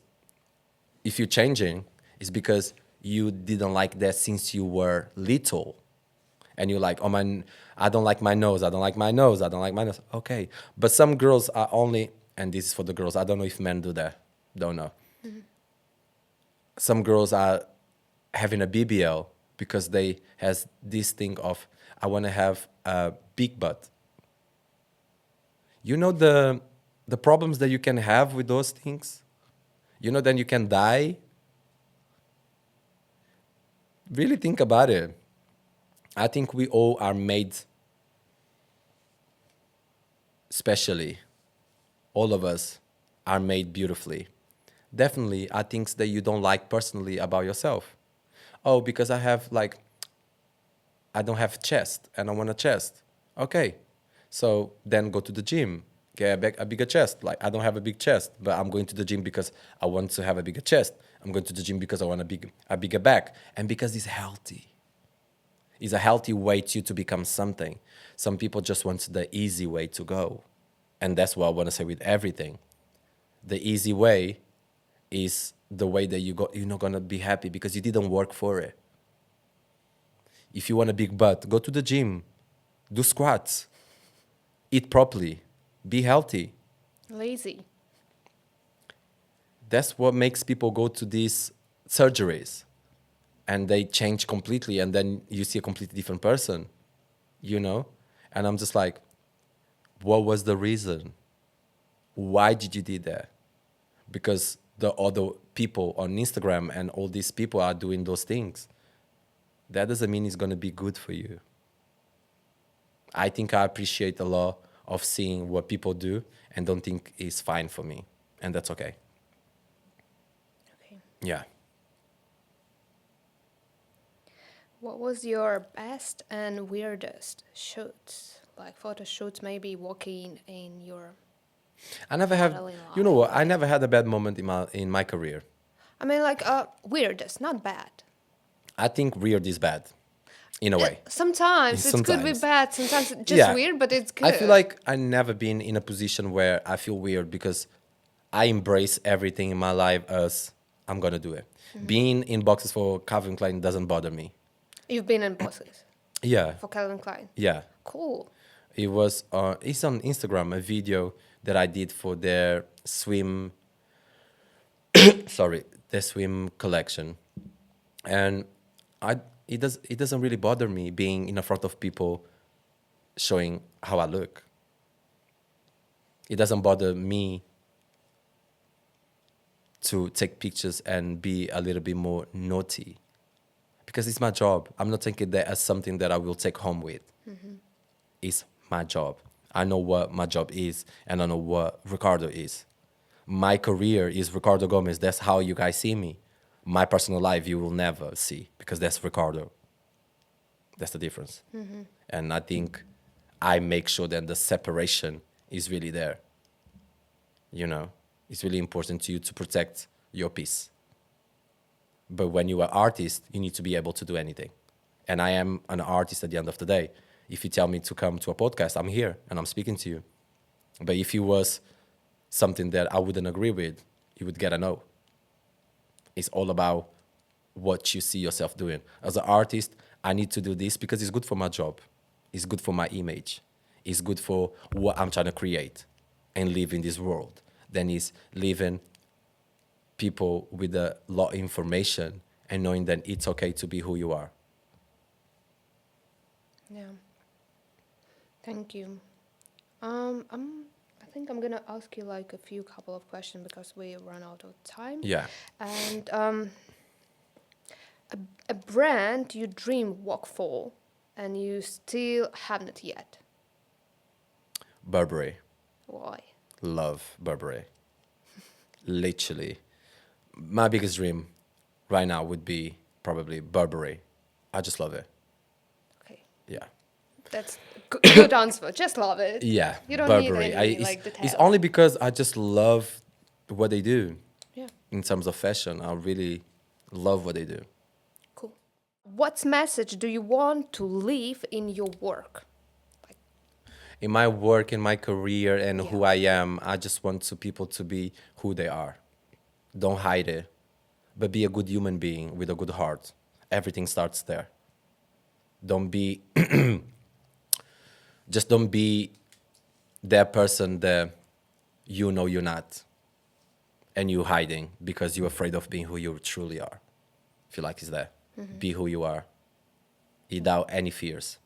if you're changing, it's because you didn't like that since you were little. And you're like, oh, I don't like my nose. I don't like my nose. I don't like my nose. Okay. But some girls are only, and this is for the girls. I don't know if men do that. Don't know. Mm-hmm. Some girls are having a BBL because they has this thing of, I want to have a big butt. You know the problems that you can have with those things? You know, then you can die. Really think about it. I think we all are made specially. All of us are made beautifully. Definitely are things that you don't like personally about yourself. Oh, because I don't have chest and I want a chest. Okay. So then go to the gym, get a bigger chest. Like, I don't have a big chest, but I'm going to the gym because I want to have a bigger chest. I'm going to the gym because I want a bigger back. And because it's healthy. It's a healthy way to become something. Some people just want the easy way to go. And that's what I want to say with everything. The easy way is the way that you're not going to be happy because you didn't work for it. If you want a big butt, go to the gym, do squats, eat properly, be healthy. Lazy. That's what makes people go to these surgeries and they change completely, and then you see a completely different person, you know? And I'm just like, what was the reason? Why did you do that? Because the other people on Instagram and all these people are doing those things. That doesn't mean it's going to be good for you. I think I appreciate a lot of seeing what people do and don't think it's fine for me. And that's okay. Okay. Yeah. What was your best and weirdest shoots? Like photo shoots, maybe walking in your... I never have, Modeling you know what? life. I never had a bad moment in my career. I mean, like, weirdest, not bad. I think weird is bad, in a way. Sometimes it's good Sometimes. with bad, sometimes it's just Yeah. weird, but it's good. I feel like I never been in a position where I feel weird because I embrace everything in my life as I'm gonna do it. Being in boxes for Calvin Klein doesn't bother me. You've been in bosses Yeah, for Calvin Klein. yeah. Cool. It was it's on Instagram, a video that I did for their swim their swim collection. And it doesn't really bother me being in front of people showing how I look. It doesn't bother me to take pictures and be a little bit more naughty because it's my job. I'm not taking that as something that I will take home with. It's my job. I know what my job is and I know what Ricardo is. My career is Rycardo Gomez. That's how you guys see me. My personal life you will never see because that's Ricardo. That's the difference. And I think I make sure that the separation is really there. You know, it's really important to you to protect your peace. But when you are artist, you need to be able to do anything. And I am an artist at the end of the day. If you tell me to come to a podcast, I'm here and I'm speaking to you. But if it was something that I wouldn't agree with, you would get a no. It's all about what you see yourself doing. As an artist, I need to do this because it's good for my job. It's good for my image. It's good for what I'm trying to create and live in this world. Then it's living people with a lot of information and knowing that it's okay to be who you are. Yeah. Thank you. I think I'm gonna ask you like a couple of questions because we run out of time. Yeah. And a brand you dream work for and you still haven't yet. Burberry. Why? Love Burberry. Literally. My biggest dream right now would be probably Burberry. I just love it. Okay. Yeah. That's good answer. Just love it. Yeah. You don't Burberry. need any It's details. only because I just love what they do Yeah. in terms of fashion. I really love what they do. Cool. What message do you want to leave in your work? In my work, in my career, and who Yeah. I am, I just want people to be who they are. Don't hide it, but be a good human being with a good heart. Everything starts there. Don't be, just don't be that person that you know you're not, and you're hiding because you're afraid of being who you truly are. Feel like it's there. Be who you are, without any fears.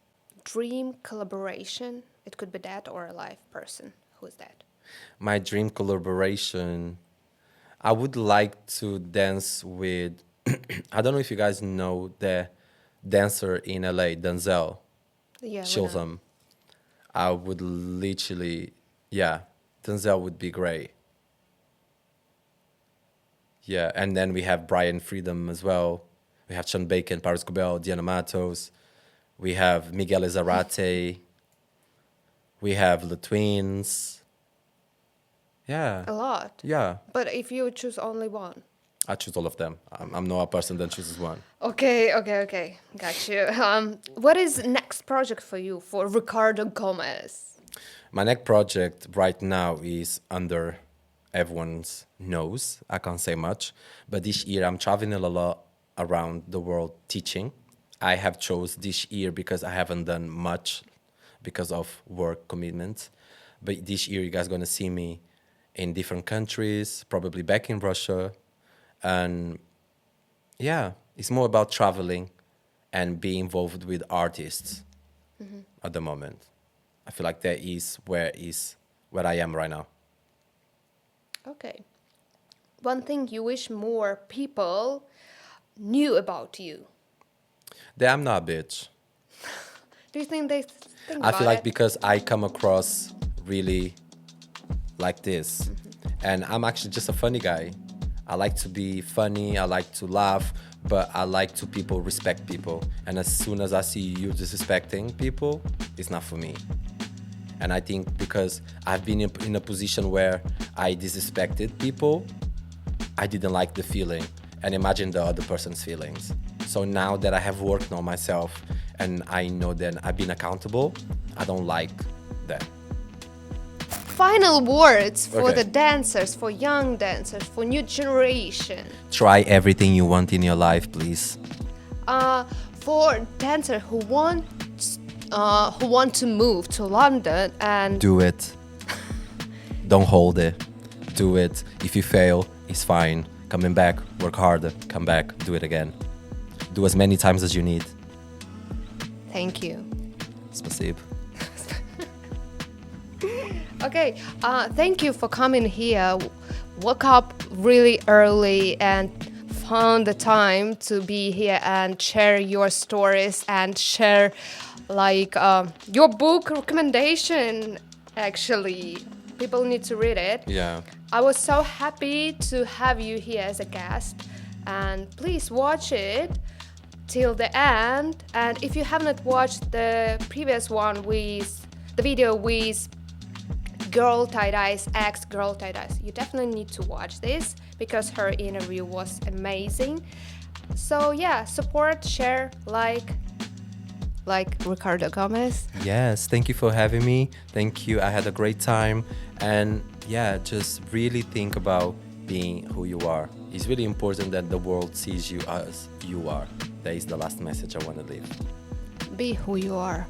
dream collaboration? It could be dead or a live person. Who is that? My dream collaboration, I would like to dance with, I don't know if you guys know the dancer in LA, Denzel Yeah, we know. Chilton. I would literally, yeah, Denzel would be great. Yeah, and then we have Brian Freedom as well. We have Sean Bacon, Paris Gobel, Diana Matos. We have Miguel Zarate. We have the Twins. Yeah, A lot. yeah. But if you choose only one. I choose all of them. I'm not a person that chooses one. Okay. Got you. What is next project for you, for Rycardo Gomez? My next project right now is under everyone's nose. I can't say much, but this year I'm traveling a lot around the world teaching. I have chose this year because I haven't done much because of work commitments. But this year you guys gonna see me in different countries, probably back in Russia. And yeah, it's more about traveling and being involved with artists at the moment. I feel like that is where I am right now. Okay. One thing you wish more people knew about you. That I'm not a bitch. Do you think they think I about feel like it? because I come across really like this, and I'm actually just a funny guy. I like to be funny, I like to laugh, but I like to people respect people. And as soon as I see you disrespecting people, it's not for me. And I think because I've been in a position where I disrespected people, I didn't like the feeling and imagine the other person's feelings. So now that I have worked on myself and I know that I've been accountable, I don't like that. Final words for Okay. the dancers, for young dancers, for new generation. Try everything you want in your life, please. For dancers who want to move to London and Do it. Don't hold it. Do it. If you fail, it's fine. Coming back, work harder. Come back, do it again. Do as many times as you need. thank you. Spasibo. Okay, thank you for coming here. Woke up really early and found the time to be here and share your stories and share your book recommendation. Actually, people need to read it. Yeah. I was so happy to have you here as a guest, and please watch it till the end. And if you have not watched the previous one with the video with Girl Tie-Dyes, ex-Girl Tie-Dyes, you definitely need to watch this because her interview was amazing. So yeah, support, share, like Rycardo Gomez. Yes, thank you for having me. Thank you. I had a great time. And yeah, just really think about being who you are. It's really important that the world sees you as you are. That is the last message I want to leave. Be who you are.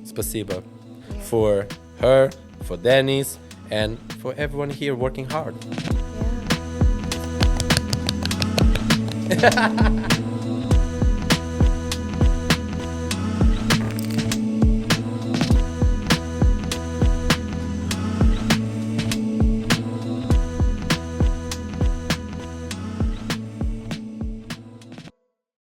Spasibo. Yeah. For her, for Dennis, and for everyone here working hard. Yeah.